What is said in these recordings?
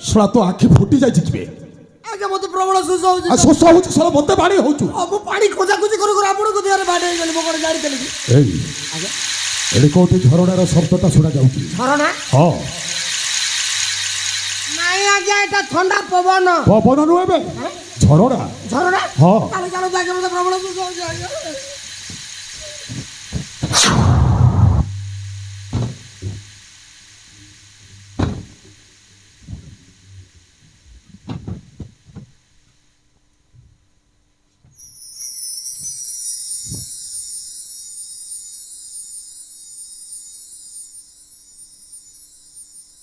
ଶଳା ତୋ ଆଖି ଫୁଟି ଯାଇଛି କିବେ? ଆଜ୍ଞା ମତେ ପ୍ରବଳ ଶୋଷ ହଉଛି। ଶୋଷ ହଉଛି ଶଳା ମତେ ବାଡ଼ି ହଉଛୁ। ମୁଁ ପାଣି ଖୋଜାଖୋଜି କରୁ କରୁ ଆପଣଙ୍କ ଦେହରେ ବାଡ଼ି ହେଇଗଲି। ମୁଁ କଣ ଜାଣିଥିଲି କି? ଏଇ ଆଜ୍ଞା ଏଠି କୋଉଠି ଝରଣାର ଶବ୍ଦଟା ଶୁଣା ଯାଉଛି? ଝରଣା? ହଁ ନାଇଁ ଆଜ୍ଞା ଏଟା ଥଣ୍ଡା ପବନ। ପବନ ନୁହେଁ ବେ, ଝରଣା। ଝରଣା? ହଁ। ତାହେଲେ ଚାଲନ୍ତୁ ଆଜ୍ଞା ମତେ ପ୍ରବଳ ଶୋଷ ହଉଛି ଆଜ୍ଞା।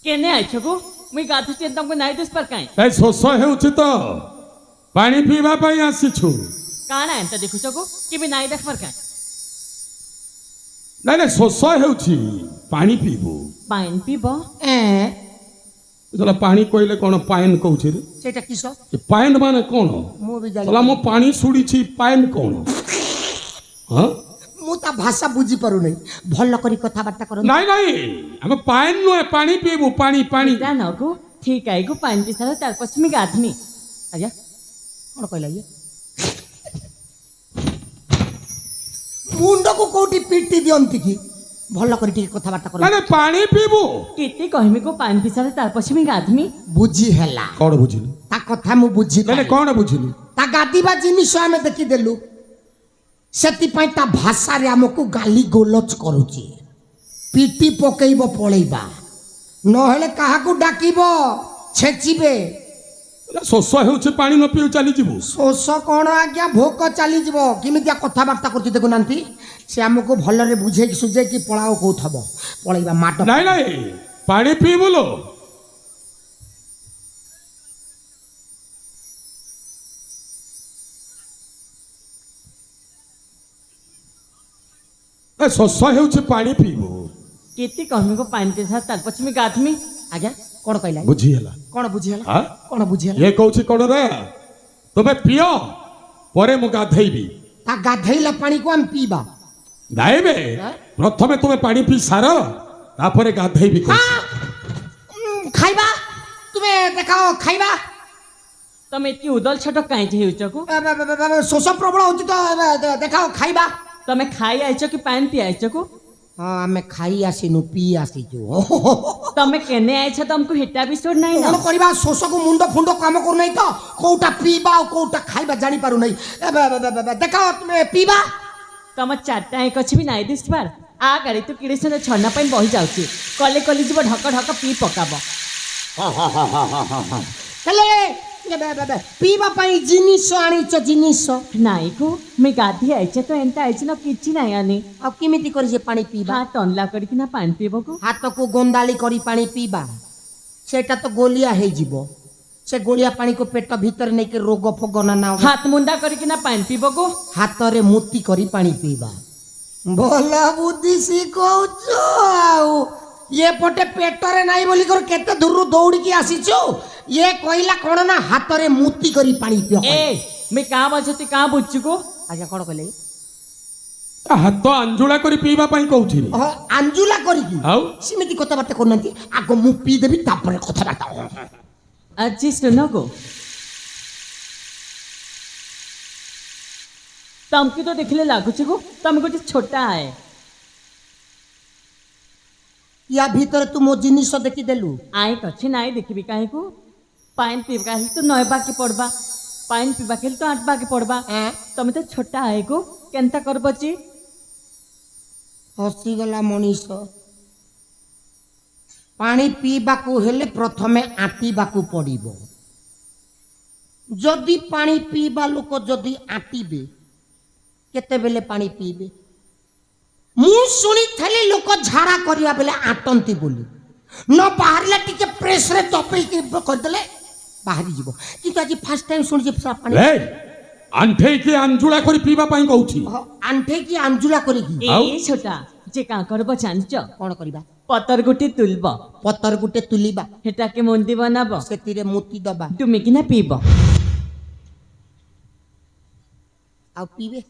केने आइछ गो मुई गाधुचे तुमको नाइ दिस पर काई ଏ ଶୋଷ ହେଉଛି ତ ପାଣି ପିଇବା ପାଇଁ ଆସିଛୁ। काना एंता देखुछ गो कि भी नाइ देख पर काई ନାଇଁ ନାଇଁ ଶୋଷ ହେଉଛି ପାଣି ପିଇବୁ। पाइन पीब ଯେତେବେଳେ ପାଣି କହିଲେ କ'ଣ ପାଏନ୍ କହୁଛି ରେ? ସେଇଟା କିସ? ଏ ପାଏନ୍ ମାନେ କ'ଣ? ମୁଁ ବି ଜାଣି ଶଳା ମୁଁ ପାଣି ଶୁଣିଛି, ପାଏନ୍ କ'ଣ? ହଁ ମୁଁ ତା ଭାଷା ବୁଝି ପାରୁନାହିଁ। ଭଲ କରି କଥାବାର୍ତ୍ତା କରନ୍ତୁ। ନାଇଁ ନାଇଁ ଆମେ ପାଏନ୍ ନୁହେଁ, ପାଣି ପିଇବୁ। ପାଣି ପାଣି ता न गो ठीक आई गो पाइन पिसार तार पछमी गाधनी ଆଜ୍ଞା କଣ କହିଲା ଇଏ? ମୁଣ୍ଡକୁ କୋଉଠି ପିଟି ଦିଅନ୍ତି କି? ଭଲ କରି ଟିକେ କଥାବାର୍ତ୍ତା ନାଇଁ କରନ୍ତୁ। ନାଇଁ ପାଣି ପିଇବୁ। केते कहमी को पाइन पिसार तार पछमी गाधनी ବୁଝି ହେଲା। କ'ଣ ବୁଝିଲୁ? ତା କଥା ମୁଁ ବୁଝି ନାଇଁ ନାଇଁ କ'ଣ ବୁଝିଲୁ? ତା ଗାଦିବା ଜିନିଷ ଆମେ ଦେଖିଦେଲୁ, ସେଥିପାଇଁ ତା ଭାଷାରେ ଆମକୁ ଗାଲି ଗୋଲଚ କରୁଛି। ପିଟି ପକେଇବ ପଳେଇବା, ନହେଲେ କାହାକୁ ଡାକିବ ଛେଚିବେ। ଶୋଷ ହେଉଛି ପାଣି ନ ପିଇ ଚାଲିଯିବୁ। ଶୋଷ କ'ଣ ଆଜ୍ଞା, ଭୋକ ଚାଲିଯିବ। କେମିତିଆ କଥାବାର୍ତ୍ତା କରୁଛି ଦେଖୁନାହାନ୍ତି। ସେ ଆମକୁ ଭଲରେ ବୁଝେଇକି ସୁଝେଇକି ପଳାଅ କହୁଥବ, ପଳେଇବା ମାଟ। ନାଇଁ ନାଇଁ ପାଣି ପିଇବୁ ଲୋ। ଏ ଶୋଷ ହେଉଛି ପାଣି ପିଇବୁ। केते कहमी को पाइन पिसार तार पछमी गाधमी ଆଜ୍ଞା କ'ଣ କହିଲା? ବୁଝିହେଲା? କ'ଣ ବୁଝିହେଲା? ହଁ କ'ଣ ବୁଝିହେଲା? ଇଏ କହୁଛି କ'ଣ ରେ, ତୁମେ ପିଅ ପରେ ମୁଁ ଗାଧେଇବି। ତା ଗାଧେଇଲା ପାଣିକୁ ଆମେ ପିଇବା। ନାଇଁ ବେ, ପ୍ରଥମେ ତୁମେ ପାଣି ପିଇ ସାର, ତାପରେ ଗାଧେଇବି କହୁଛି। ଖାଇବା, ତୁମେ ଦେଖାଅ ଖାଇବା। तमे इतनी उदल छटक काई जे हेउछ गो ଶୋଷ ପ୍ରବଳ ହଉଛି ତ, ଦେଖାଅ ଖାଇବା। तमे खाई आइछ कि पाइन पी आइछ गो ହଁ ଆମେ ଖାଇ ଆସିନୁ, ପିଇ ଆସିଛୁ। तमे केने आइछ तुमको हेटा भी छोड़ नाही କ'ଣ ना କରିବା, ଶୋଷକୁ ମୁଣ୍ଡ ଫୁଣ୍ଡ କାମ କରୁନାହିଁ ତ, କୋଉଟା ପିଇବା ଆଉ କୋଉଟା ଖାଇବା ଜାଣିପାରୁନାହିଁ। ଦେଖାଅ ତୁମେ ପିଇବା। तम चारटा एक अच्छी भी नाइ दिस बार आ गाड़ी तू किड़े से छन्ना पाइन बही जाउची कले कली जीव ढक ढक पी पकाब ହେଲେ ପିଇବା ପାଇଁ ଜିନିଷ ଆଣିଛ, ଜିନିଷ नाइ को मैं गाधी आइछ तो एंता आइछ न किछि नाइ आनी ଆଉ କେମିତି କରି ସେ ପାଣି ପିଇବା? हाथ टनला करके ना पानी पीबो को ହାତକୁ ଗୋନ୍ଦାଳି କରି ପାଣି ପିଇବା, ସେଇଟା ତ ଗୋଲିଆ ହେଇଯିବ। ସେ ଗୋଳିଆ ପାଣିକୁ ପେଟ ଭିତରେ ନେଇକି ରୋଗ ଫୋଗ ନାନା हाथ मुंडा करके ना पानी पीबो को ହାତରେ ମୁତି କରି ପାଣି ପିଇବା। ଭଲ ବୁଦ୍ଧି ଶିଖଉଛୁ। ଆଉ ଇଏ ପଟେ ପେଟରେ ନାହିଁ ବୋଲି କେତେ ଦୂରରୁ ଦୌଡ଼ିକି ଆସିଛୁ। ଇଏ କହିଲା କ'ଣ ନା ହାତରେ ମୁତି କରି ପାଣି ପିଅ। ए मैं कहाँ बचती कहाँ बुझछु को ଆଜ୍ଞା କ'ଣ କହିଲେ? ହାତ ଆଞ୍ଜୁଳା କରି ପିଇବା ପାଇଁ କହୁଛି। ହଁ ଆଞ୍ଜୁଲା କରିକି ଆଉ ସେମିତି କଥାବାର୍ତ୍ତା କରୁନାହାନ୍ତି। ଆଗ ମୁଁ ପିଇଦେବି ତାପରେ କଥାବାର୍ତ୍ତା। अच्छी सुनो को तमके तो देखले लागुछ को तम गोटे छोटा है ୟା ଭିତରେ ତୁ ମୋ ଜିନିଷ ଦେଖିଦେଲୁ। आए कछि नाइ देखबी काहे को पाइन पीबा हेल तो नयबा के पड़बा पाइन पीबा हेल तो आटबा के पड़बा तमे तो छोटा है को केनता करबची ହସିଗଲା ମଣିଷ। ପାଣି ପିଇବାକୁ ହେଲେ ପ୍ରଥମେ ଆଣ୍ଟିବାକୁ ପଡ଼ିବ। ଯଦି ପାଣି ପିଇବା ଲୋକ ଯଦି ଆଣ୍ଟିବେ, କେତେବେଳେ ପାଣି ପିଇବେ? ମୁଁ ଶୁଣିଥିଲି ଲୋକ ଝାଡ଼ା କରିବା ବେଳେ ଆଣ୍ଟନ୍ତି ବୋଲି। ନ ବାହାରିଲେ ଟିକେ ପ୍ରେସରେ ଦବେଇକି କରିଦେଲେ ବାହାରିଯିବ। କିନ୍ତୁ ଆଜି ଫାର୍ଷ୍ଟ ଟାଇମ୍ ଶୁଣିଛି ପାଣି ଆଣ୍ଠେଇକି ଆଞ୍ଜୁଳା କରି ପିଇବା ପାଇଁ କହୁଛି। ଆଣ୍ଠେଇକି ଆଞ୍ଜୁଳା କରିକି। ए छोटा जे का करब जानछ କ'ଣ କରିବା? पतर गुटी तुलब ପତର ଗୋଟେ ତୁଲିବା, हेटा के मुंदी बनाब ସେଥିରେ ମୁତି ଦବା, तुमी किना पीब ଆଉ ପିଇବେ?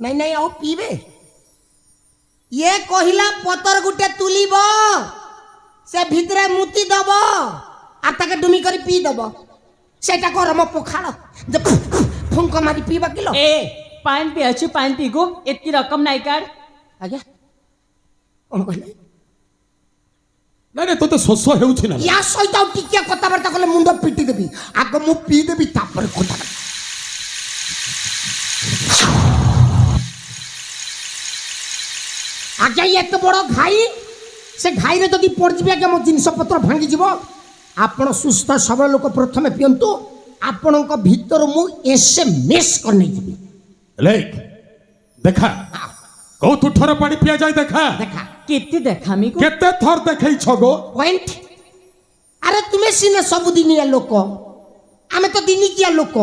ନାଇଁ ନାଇଁ ଆଉ ପିଇବେ? ଇଏ କହିଲା ପତର ଗୋଟେ ତୁଲିବ, সে ভিতরে মুতি দব আর তাকে ডুমি করে পিই দব সেটা গরম পখাল যে ফুঙ্ক মারি পিবা কিলো ଏ ପାଣି ପିଆଛୁ ପାଣି ପିଇଗୁ ଏତିକି ରକମ ନାଇଁ କାଢ ଆଜ୍ଞା କଣ କହିଲେ ନାଇଁ ନାଇଁ ତୋତେ ଶୋଷ ହେଉଛି ନା ୟା ସହିତ ଆଉ ଟିକେ କଥାବାର୍ତ୍ତା କଲେ ମୁଣ୍ଡ ପିଟି ଦେବି ଆଗ ମୁଁ ପିଇ ଦେବି ତାପରେ କଥା ଆଜ୍ଞା ଏତେ ବଡ଼ ଘାଇ ସେ ଘାଇରେ ଯଦି ପଡ଼ିଯିବି ଆଜ୍ଞା ମୋ ଜିନିଷପତ୍ର ଭାଙ୍ଗିଯିବ ଆପଣ ସୁସ୍ଥ ସବଳ ଲୋକ ପ୍ରଥମେ ପିଅନ୍ତୁ ଆପଣଙ୍କ ଭିତରୁ ମୁଁ SMS କରି ନେଇଯିବି ଲେ ଦେଖା କୋଉ ଥର ପାଣି ପିଆଯାଏ ଦେଖା ଦେଖା କେତେ ଦେଖାମି ଗୁ କେତେ ଥର ଦେଖେଇଛ ଗୋ ପଏଣ୍ଟ ଆରେ ତୁମେ ସିନା ସବୁଦିନିଆ ଲୋକ ଆମେ ତ ଦିନିକିଆ ଲୋକ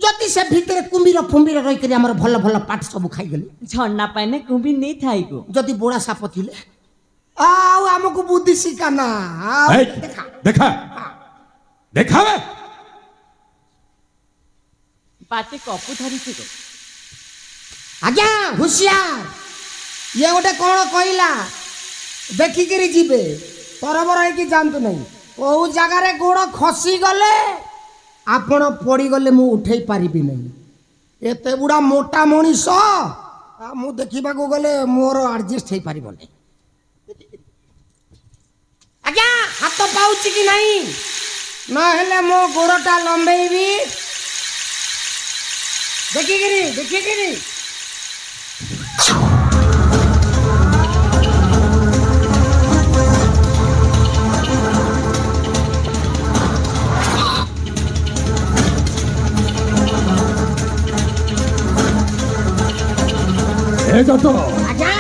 ଯଦି ସେ ଭିତରେ କୁମ୍ଭୀର ଫୁମ୍ଭୀର ରହିକରି ଆମର ଭଲ ଭଲ ପାଠ ସବୁ ଖାଇଗଲେ ଝର୍ଣ୍ଣା ପାଇନେ କୁମ୍ଭୀ ନେଇ ଥାଇଗୁ ଯଦି ବୋଡ଼ା ସାପ ଥିଲେ ଆଉ ଆମକୁ ବୁଦ୍ଧି ଶିଖାନା ଏଇ, ଦେଖା ଦେଖା ବେ। ପାଟେ କପୁ ଧରିଛି ଗୁ ଆଜ୍ଞା ହୁସିଆର ଇଏ ଗୋଟେ କ'ଣ କହିଲା ଦେଖିକିରି ଯିବେ ତରବର ହେଇକି ଯାଆନ୍ତୁ ନାହିଁ କୋଉ ଜାଗାରେ ଗୋଡ଼ ଖସିଗଲେ ଆପଣ ପଡ଼ିଗଲେ ମୁଁ ଉଠେଇ ପାରିବି ନାହିଁ ଏତେ ବୁଢ଼ା ମୋଟା ମଣିଷ ମୁଁ ଦେଖିବାକୁ ଗଲେ ମୋର ଆଡ଼ଜଷ୍ଟ ହେଇପାରିବନି ଆଜ୍ଞା ହାତ ପାଉଛି କି ନାହିଁ ନହେଲେ ମୋ ଗୋଡ଼ଟା ଲମ୍ବେଇବି ଦେଖିକିରି ଏ ଜଟ ଆଜ୍ଞା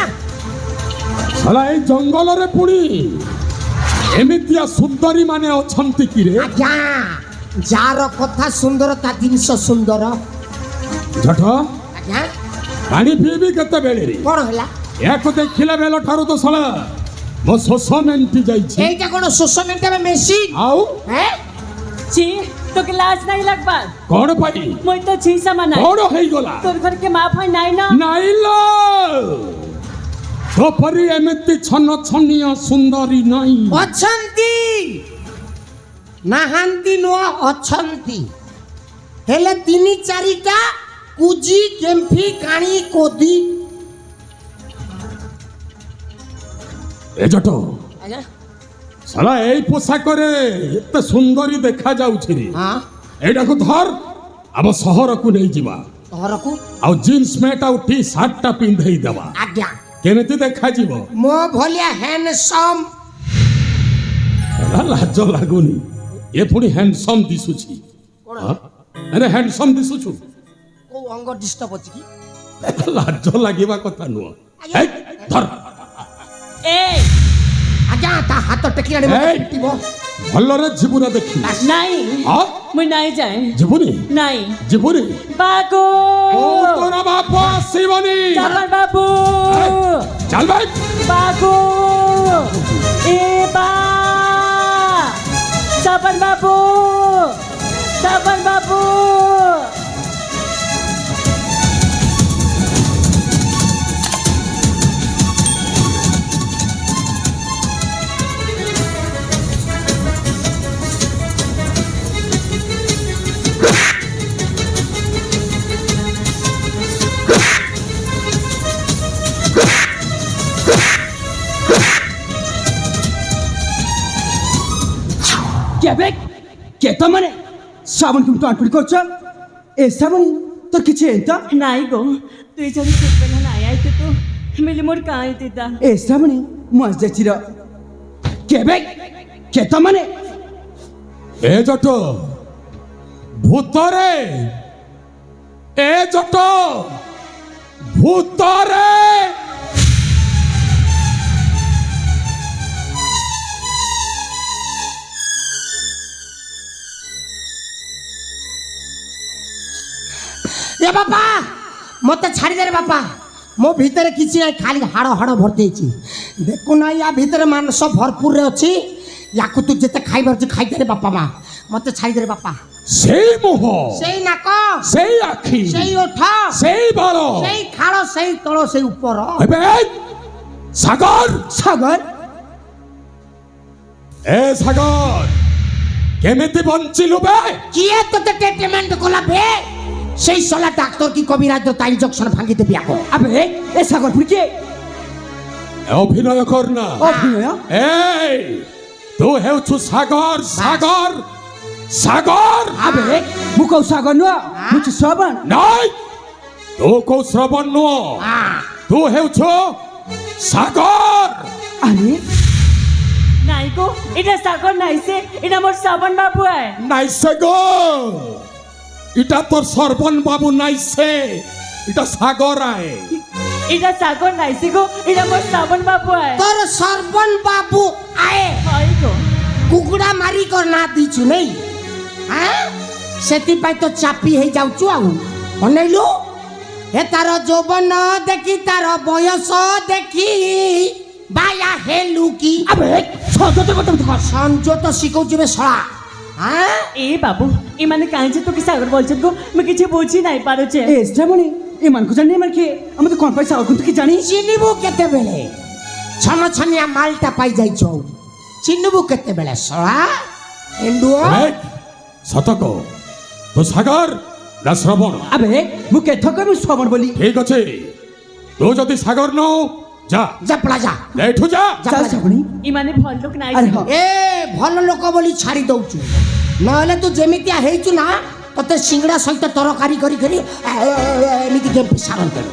ସାଲା ଏଇ ଜଙ୍ଗଲରେ ପୁଣି ଏମିତିଆ ସୁନ୍ଦରୀ ମାନେ ଅଛନ୍ତି କି ରେ ଆଜ୍ଞା ଯାହାର କଥା ସୁନ୍ଦର ତା ଜିନିଷ ସୁନ୍ଦର ଝଟ ଆଜ୍ଞା ପାଣି ପିଇବି କେତେବେଳେ ରେ କ'ଣ ହେଲା ଏହାକୁ ଦେଖିଲା ବେଳ ଠାରୁ ତ ସାଲା ମୋ ଶୋଷ ମେଣ୍ଟି ଯାଇଛି এইটা কোন সোশ্যাল মিডিয়া মেশিন ଆଉ হ্যাঁ ছি তোকে লাজ নাই লাগবা କଣ ପାଇଁ মই তো ছি সামান নাই କଣ ହେଇଗଲା তোর ঘর কে মা ভাই নাই না ନାଇଲ ତୋ ପରି ଏମିତି ଛନ ଛନିଆ ସୁନ୍ଦରୀ ନାଇଁ অছন্তি নাহান্তি নোয়া অছন্তি হেলে তিনি চারিটা কুজি কেম্ফি কাণি কোদি ଏ ଜଟ আচ্ছা ସାଲା ଏଇ ପୋଷାକରେ ଏତେ ସୁନ୍ଦରୀ ଦେଖା ଯାଉଛି ରେ হ্যাঁ ଏଇଟାକୁ ଧର ଆମ ସହରକୁ ନେଇଯିବା ঘরকু ଆଉ ଜିନ୍ସ ପ୍ୟାଣ୍ଟ ଆଉ ଟି ସାର୍ଟଟା ପିନ୍ଧେଇ ଦେବା আজ্ঞা କେମିତି ଦେଖାଯିବ মো ভলিয়া হ্যান্ডসম ସାଲା ଲାଜ ଲାଗୁନି ଏ ପୁଣି ହ୍ୟାଣ୍ଡସମ୍ ଦିଶୁଛି ହଁ? ଆରେ ହ୍ୟାଣ୍ଡସମ୍ ଦିଶୁଛୁ কো অঙ্গ ডিস্টার্ব হচ্ছে কি ଲାଜ ଲାଗିବା କଥା ନୁହଁ ଏଇ, ଧର এ আজ্ঞা তা হাত টেকিলানি মতে এই। পিটিব ଭଲରେ ଯିବୁ ନା ଦେଖି নাই ହଁ মই নাই যাই ଯିବୁନି নাই ଯିବୁନି বাগো ଓ ତୋର ବାପ ଆସିବନି সাবান বাবু ଚାଲ ଭାଇ বাগো এ বা সাবান বাবু সাবান বাবু কেবেক কেতা মানে শ্রাবণ কিন্তু আনপিট করছ এ শ্রাবণ তোর কিছু এন্তা নাই গো তুই যদি ছোটবেলা নাই আইতে তো মিলি মোর কাঁই দিতা এ শ্রাবণী মাছ যাচ্ছির কেবেক কেতা মানে ଏ ଜଟ ଭୂତରେ ଏ ଜଟ ଭୂତରେ এ বাপা মতে ছাড়ি দে রে বাপা ମୋ ଭିତରେ କିଛି ନାହିଁ ଖାଲି ହାଡ଼ ହାଡ଼ ଭର୍ତ୍ତି ହେଇଛି ଦେଖୁନା ୟା ଭିତରେ ମାଂସ ଭରପୁରରେ ଅଛି ୟାକୁ ତୁ ଯେତେ ଖାଇବାର ଅଛି ଖାଇଦେ ରେ ବାପା ମା ମତେ ଛାଡ଼ିଦେ ରେ ବାପା ସେଇ ମୁହଁ ସେଇ ନାକ ସେଇ ଆଖି ସେଇ ଓଠ ସେଇ ବାଳ ସେଇ ଖାଳ ସେଇ ତଳ ସେଇ ଉପର ଏବେ ସାଗର সাগর এ সাগর কেমিতি বঞ্চিলু বে কিয়ে তোতে ট্রিটমেন্ট কলা বে সেই সলা ডাক্তার কি কবিরাজ তো তাই ইনজেকশন ভাঙি দেবি আকো আবে এ সাগরপুর কে অভিনয় কর না অভিনয় এই তু হেউছু সাগর সাগর সাগর আবে মু কৌ সাগর নুয়া মুছি শ্রবণ নাই তু কো শ্রবণ নুহ তু হেউছু সাগর আরে নাই গো এটা সাগর নাইছে এটা মোর শ্রাবণ বাবু আয় নাইছে গো এটা তোর সর্বণ বাবু নাইছে এটা সাগর আয় এটা সাগর নাইছে গো এটা মোর শ্রাবণ বাবু আয় তোর সর্বন বাবু আয়ে হয় গো কুকুড়া মারি কর না দিছু নেই হ্যাঁ সেপাই তো চাপি হয়ে যাচ্ছু আউ অনেইলু এ তার যৌবন দেখি তার বয়স দেখি বায়া হেলু কি আবে সহজতে কথা বলতে কর সংযত শিখৌছি বে সড়া হ্যাঁ এ বাবু এমানে কাঁচে তোকে সাগর বলছেন গো আমি কিছু বুঝি নাই পারছে এ শ্রাবণী এ মানকু জানি আমার কে আমাদের কোন পয়সা আর কিন্তু কি জানি চিনিবু কেতেবেলে ছন ছনিয়া মালটা পাই যাইছ চিনিবু কেতেবেলে সড়া এন্ডুও এই, সত কো তো সাগর না শ্রবণ আবে মু কে ঠক মু শ্রবণ বলি ঠিক আছে তু যদি সাগর নও যা যা পড়া যা এঠু যা যা চল পড়া যা। শ্রাবণী এমানে ভাল লোক নাই আরে হ্যাঁ এ ভাল লোক বলি ছাড়ি দৌছু নহলে তু যেমিতিয়া ହେଇଛୁ না তোতে সিংড়া সহিত তরকারি করি করি এমিতি কে সারন দেবে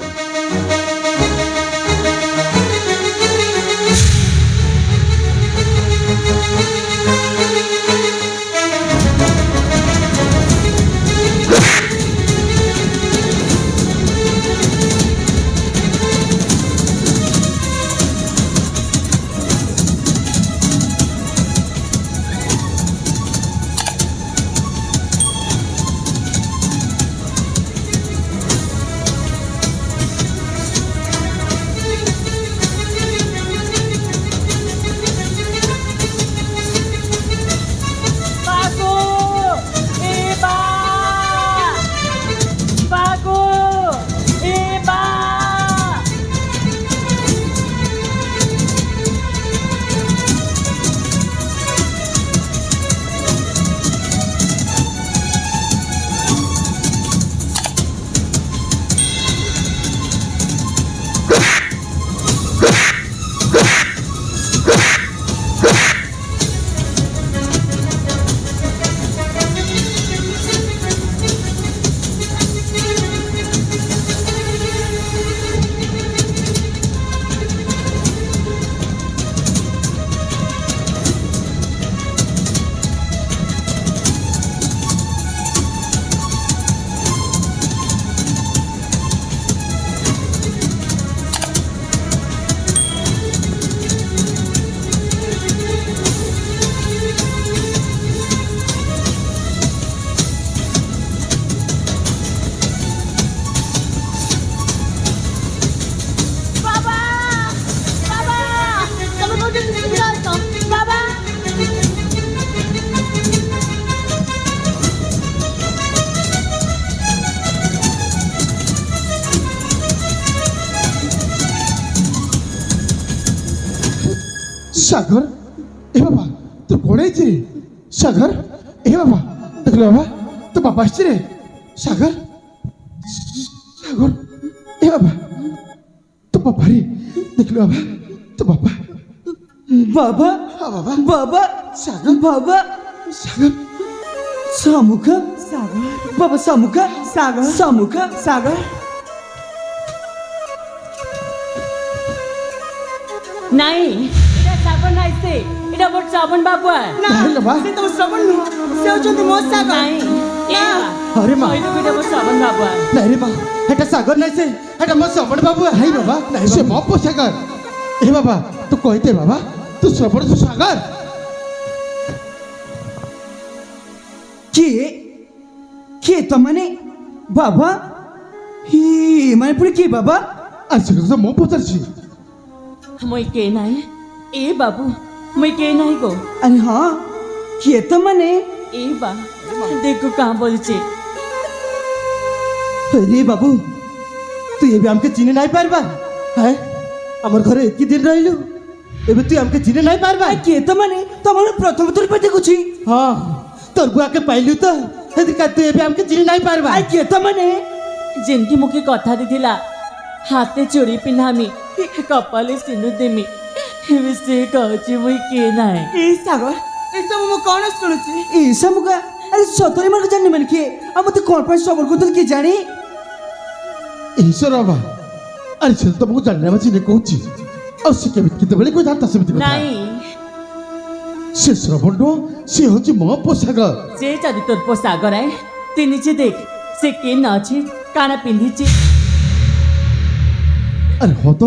বাগো এ বা বাগো এ বা বাবা বাবা তুমি কোথায় তুমি আসো বাবা সাগর এ বাবা তোর কোন হয়েছে রে সাগর এ বাবা দেখলো বাবা তোর বাবা আসছে রে সাগর সাগর এ বাবা তোর বাবা রে দেখলো বাবা তোর বাবা বাবা হ্যাঁ বাবা বাবা সাগর বাবা সাগর সামুখা সাগর বাবা সামুখা সাগর সামুখা সাগর নাই এটা সাগর নাইছে এটা মোর শ্রাবণ বাবু আয় না হ্যালো বা সে তো শ্রবণ নু সে হচ্ছে মোর সাগর নাই এ বা আরে মা হয়তো এটা মোর শ্রাবণ বাবু আয় নাই রে মা এটা সাগর নাই সে এটা মো শ্রবণ বাবু হাই বাবা নাই সে মো পো সাগর এ বাবা তুই কইতে বাবা তুই শ্রবণ তু সাগর কে কে তো মানে বাবা হি মানে পুরো কি বাবা আর সে কথা মো পচারছি মই কে নাই এ বাবু মই কে নাই গো আরে হ্যাঁ কে তো মানে এ বা দেখো কাঁ বলছে রে বাবু তুই এবে আমাকে চিনে নাই পারবা হ্যাঁ আমার ঘরে কি দিন রইলু ଏବେ তুই আমাকে চিনে নাই পারবা কে তো মানে তোমার প্রথম তোর পে দেখুছি হ্যাঁ তোর বুয়াকে পাইলু তো সেদিকে তুই ଏବେ আমাকে চিনে নাই পারবা কে তো মানে ଯେମିତି ମୁଖେ କଥା ଦେଇଥିଲା ହାତେ ଚୋରି ପିନ୍ଧାମି କପାଳେ ସିନ୍ଦୁର ଦେମି ଏବେ ସେ କହୁଛି ମୁଇଁ କିଏ ନାହିଁ এই সাগর এসব মু কোন শুনুছি এই সমুকা আরে সতরে মানে জানি মানে কি আমতে কোন পাই সবর কত কি জানি ଈଶ୍ୱର ବାବା ଆରେ ସେ ତ ତମକୁ ଜାଣିବା ଅଛି ନେ କହୁଛି ଆଉ ସେ କେତେବେଳେ କହିଥାନ୍ତା ସେମିତି କଥା ନାଇଁ ସେ ଶ୍ରବଣ ନୁହଁ ସେ ହଉଛି ମୋ ପୋଷାକ ସେ ଯଦି ତୋର ପୋଷାକ ରାଏ ତୁ ନିଜେ ଦେଖ ସେ କିଏ ନ ଅଛି କାଣା ପିନ୍ଧିଛି ଆରେ ହଁ ତ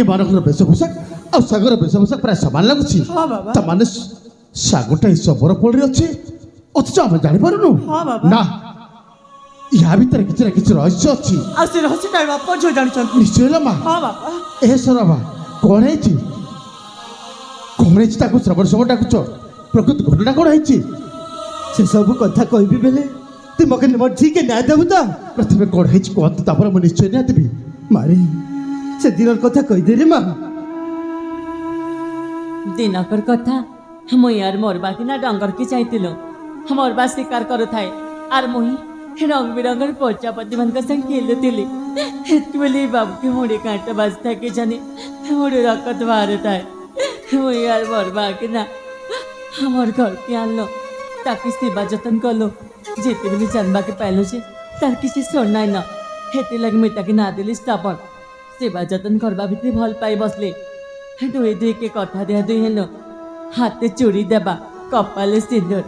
ଏମାନଙ୍କର ବେଶଭୂଷାକ ଆଉ ସାଗର ବେଶଭୂଷାକ ପ୍ରାୟ ସମାନ ଲାଗୁଛି ହଁ ବାବା। ତାମାନେ ସାଗରଟା ଏଇ ଶବର ପଳରେ ଅଛି ଅଥଚ ଆମେ ଜାଣିପାରୁନୁ ହଁ ବାବା। ନା ୟା ଭିତରେ କିଛି ନା କିଛି ରହସ୍ୟ ଅଛି ଆଉ ସେ ରହସ୍ୟଟା ବାପ ଝିଅ ଜାଣିଛନ୍ତି ନିଶ୍ଚୟ ହେଲା ମା ହଁ ବାପା ଏ ସରାବା କଣ ହେଇଛି ତାକୁ ଶ୍ରବଣ ସମୟ ଡାକୁଛ ପ୍ରକୃତ ଘଟଣା କଣ ହେଇଛି ସେ ସବୁ କଥା କହିବି ବେଲେ তুই মকে মোর ঠিক ন্যায় দেবু তো ପ୍ରଥମେ କଣ ହେଇଛି କୁହନ୍ତୁ ତାପରେ ମୁଁ ନିଶ୍ଚୟ ନିହାତି ଦେବି মারে সে দিনর কথা কইদেরে মা ଦିନକର କଥା ମୁଇଁ ଆର୍ ମରବା କିନା ଡଙ୍ଗରକେ ଯାଇଥିଲୁ ମରବା ଶିକାର କରୁଥାଏ ଆର୍ ମୁଇଁ ରଙ୍ଗ ବିରଙ୍ଗର ପ୍ରଜାପତି ମାନଙ୍କ ସାଙ୍ଗେ ଖେଳୁଥିଲି ଏତିବେଳେ ବାବୁକେ ମୁଣ୍ଡେ କାଣ୍ଟ ବାଜିଥାଏ କି ଜାନି ମୁଣ୍ଡେ ରକତ ବାହାରୁଥାଏ ମୁଇଁ ଆର୍ ମରବା କିନା আমার ঘরকে আনলো তাকে সেবা যতন করলো যেতেবেলে জানবাকে পাইলো যে তার কিছু শোনাই না হেতে লাগে মুই তাকে না দিলি স্থাপন সেবা যতন করবা ভিতরে ভাল পাই বসলে দুই দুইকে কথা দেয়া দুই হেলো হাতে চুড়ি দেবা কপালে সিঁদুর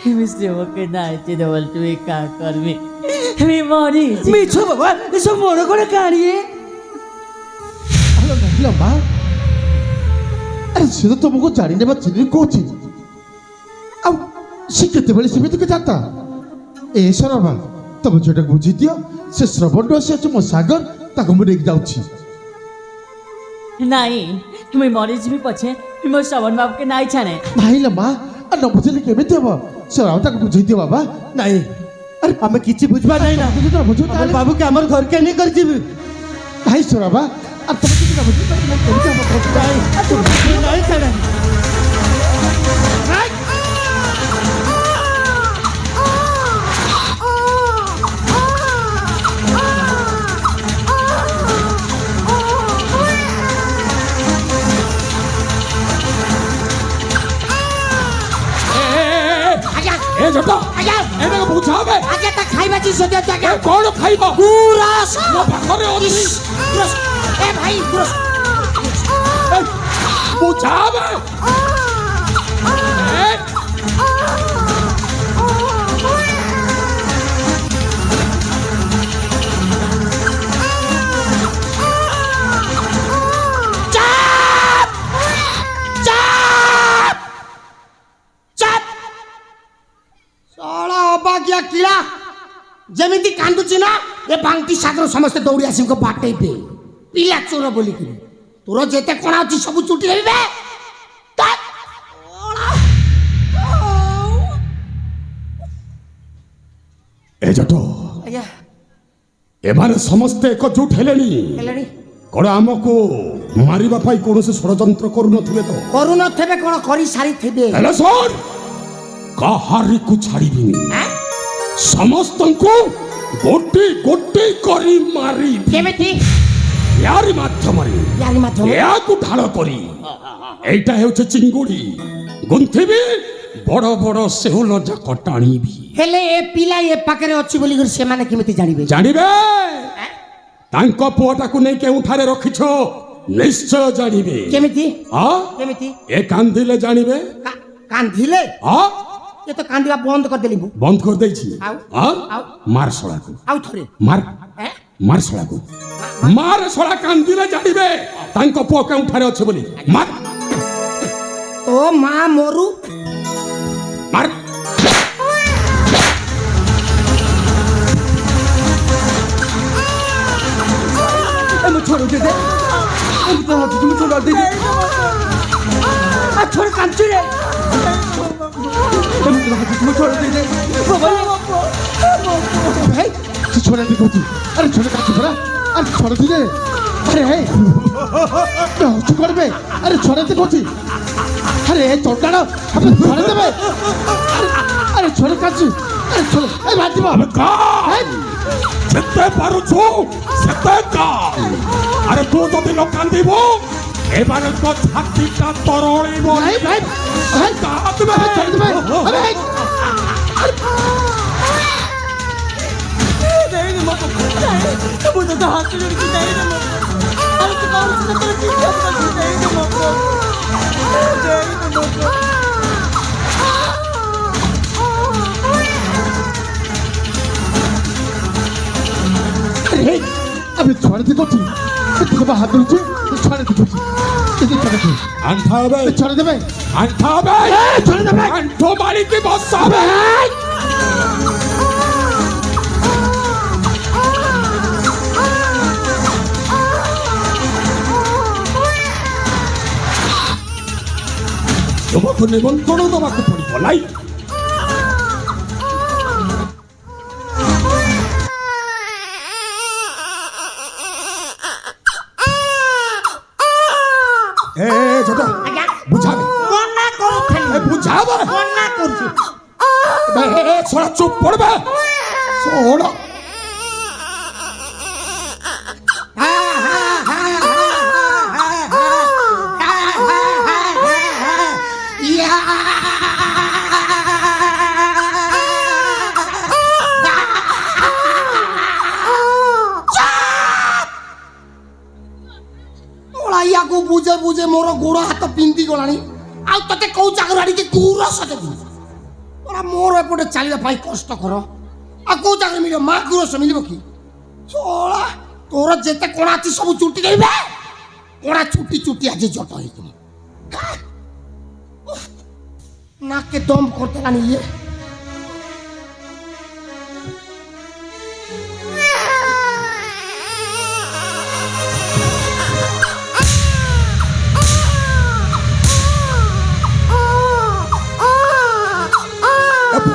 আমি সেবকে নাইতে দেবল তুই কা করবি আমি মরি মিছো বাবা এসব মনে করে কাড়িয়ে ଆଲୋ ନାହିଁଲୋ ମା ଆରେ ସେ ତ ତମକୁ ଜାଣିନେବା ଚିହ୍ନି କହୁଛି ଆଉ ସେ କେତେବେଳେ ସେମିତି ଜାଣିତା ଏ ସରାବା ତମେ ଯୋଉଟାକୁ ବୁଝିଦିଅ ସେ ଶ୍ରବଣ ସେ ଅଛି ମୋ ସାଗର ତାକୁ ମୁଁ ନେଇକି ଯାଉଛି নাই মুই মরিଯିବି ପଛେ ମୋ ଶ୍ରବଣ ବାବୁକେ ନାଇଁ ଛାଣେ ନାହିଁଲୋ ମା ଆଉ ନ ବୁଝିଲେ କେମିତି ହବ ସରାବା ତାକୁ ବୁଝେଇଦିଅ ବାବା নাই আরে আমি কিছু বুঝবা নাই না ବୁଝୁ আমার বাবুকে আমার ঘরকে নিয়ে করে যাবি ନାହିଁ ସରାବା আর ତମେ କିଛି ନ ବୁଝି କେମିତି ହବ নাই ছাড়া ଏ ଜଟ ଏଟାକୁ ବୁଝାବେ আগে তা খাইবা জিনিস দিয়ে জায়গা ଏ କଣ ଖାଇବ গুরস ମୋ ପାଖରେ ଅଛି এ ভাই গুরস ଏ, ବୁଝାବେ ଏ, চাপ চাপ চাপ সড়া অবাগিয়া কিড়া যেমিতি কান্দুছি না এ বাংটি সাগর সমস্তে দৌড়ি আসি বাটেইবে পিলা চোর বলিকি তোর যেতে কোণা ଅଛି ସବୁ চুটি হইবে ଏ ଜଟ আজ্ঞা ଏମାନେ ସମସ୍ତେ ଏକଜୁଟ ହେଲେଣି ହେଲେଣି କଣ ଆମକୁ ମାରିବା ପାଇଁ କୌଣସି ଷଡ଼ଯନ୍ତ୍ର କରୁନଥିବେ ତ করুনথেবে কোন করি সারিথেবে ହେଲେ ଶୁଣ କାହାରିକୁ ଛାଡ଼ିବିନି হ্যাঁ ସମସ୍ତଙ୍କୁ ଗୋଟି ଗୋଟି କରି ମାରିବି কেমিতি ୟାରି ମାଧ୍ୟମରେ ইয়ারি মাধ্যমে ଏହାକୁ ଢାଳ କରି ଏଇଟା ହେଉଛି ଚିଙ୍ଗୁଡ଼ି ଗୁନ୍ଥିବି ବଡ଼ ବଡ଼ ଶେଉଳ ଯାକ ଟାଣିବି ହେଲେ ଏ ପିଲା ଏ ପାଖରେ ଅଛି ବୋଲି କରି ସେମାନେ କେମିତି ଜାଣିବେ ଜାଣିବେ ତାଙ୍କ ପୁଅଟାକୁ ନେଇ କେଉଁଠାରେ ରଖିଛ ନିଶ୍ଚୟ ଜାଣିବେ କେମିତି ହଁ କେମିତି ଏ କାନ୍ଦିଲେ ଜାଣିବେ କାନ୍ଦିଲେ ହଁ ଏ ତ କାନ୍ଦିବା ବନ୍ଦ କରିଦେଲି ମୁଁ ବନ୍ଦ କରିଦେଇଛି ଆଉ? ହଁ ଆଉ? ମାର ଶଳାକୁ ଆଉ ଥରେ ମାର ଏଁ? ମାର ଶଳାକୁ ମାର ଶଳା କାନ୍ଦିଲେ ଜାଣିବେ ତାଙ୍କ ପୁଅ କେଉଁଠାରେ ଅଛି ବୋଲି ମାର ତୋ ମା ମରୁ ମାର আমি ছোড় দে দে আমি তো হাতে তুমি ছোড় দে আর ছোড় কাঁদছি রে আমি তো হাতে তুমি ছোড় দে দে বাবা ଭାଇ ସେ ଛୋଟା କହୁଛି ଆରେ ଛୋଟା କାଟୁ ପରା ଆରେ ଛୋଟ ଦିନେ আরে এই চুপ করবে আরে ছড়াতে করছি আরে এই চোরটাটা আপনি ছড়ে দেবে আরে ছড়ে কাছি আরে ছড়ে এই ভাজি বাবা যেতে পারুছু সেতে কাল আরে তু যদি লোকান দিব এবারে তো ছাতিটা তরলিব ভাই ভাই ভাই কাঁদবে ছড়ে দেবে আরে এই मुझे तो हाथ जोड़ के नहीं दे अरे तो कौन सा तेरे पीछे पड़ नहीं दे मको नहीं दे मको আরে আমি ছড়াতে করছি তুই বাবা হাত ধরছি ছড়াতে করছি এই ছড়াতে আনথাবে ছড়ে দেবে আনথাবে ছড়ে দেবে আনঠো বাড়িতে বসাবে তোমাকে নিমন্ত্রণ দেওয়াকে পড়িব নাই এ ছোট ଆଜ୍ଞା বুঝাবে ମନା କରୁଥିଲି বুঝাবে ମନା କରୁଛି ছোড়া চুপ পড়বে ছোড়া ୟାକୁ ବୁଝେ ବୁଝେ ମୋର ଗୋଡ଼ ହାତ ପିନ୍ଧି ଗଲାଣି ଆଉ ତତେ କୋଉ ଜାଗାରୁ ଆଣିକି ଦୂର ସଜେଇବୁ ପରା ମୋର ଏପଟେ ଚାଲିବା ପାଇଁ କଷ୍ଟକର ଆଉ କୋଉ ଜାଗାରେ ମିଳିବ ମା ଗୁରସ ମିଳିବ କି ଶଳା ତୋର ଯେତେ କଣା ଅଛି ସବୁ ଚୁଟି ଦେବେ କଣା ଚୁଟି ଚୁଟି ଆଜି ଜଟ ହେଇଯିବ ନାକେ ଦମ୍ କରିଦେଲାଣି ଇଏ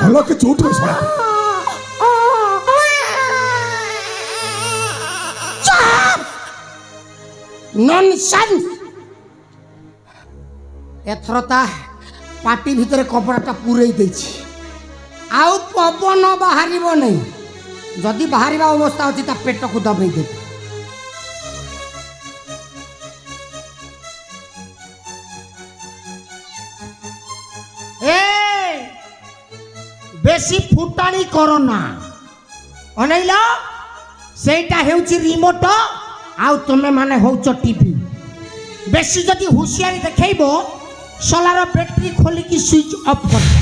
ଭଲ କି ଚୁଟ୍ ଶଳା ନନସେନ୍ସ ଏଥର ତା ପାଟି ଭିତରେ କପଡ଼ାଟା ପୂରେଇ ଦେଇଛି ଆଉ ପବନ ବାହାରିବ ନାହିଁ ଯଦି ବାହାରିବା ଅବସ୍ଥା ଅଛି ତା ପେଟକୁ ଦବେଇ ଦେବି বেশি ফুটানি করো না অনাইল সেইটা হেউছি রিমোট আউ তুমি মানে হউছ টিভি বেশি যদি হুঁশিয়ারি দেখাইব সোলার ব্যাটারি খোলিকি সুইচ অফ করবে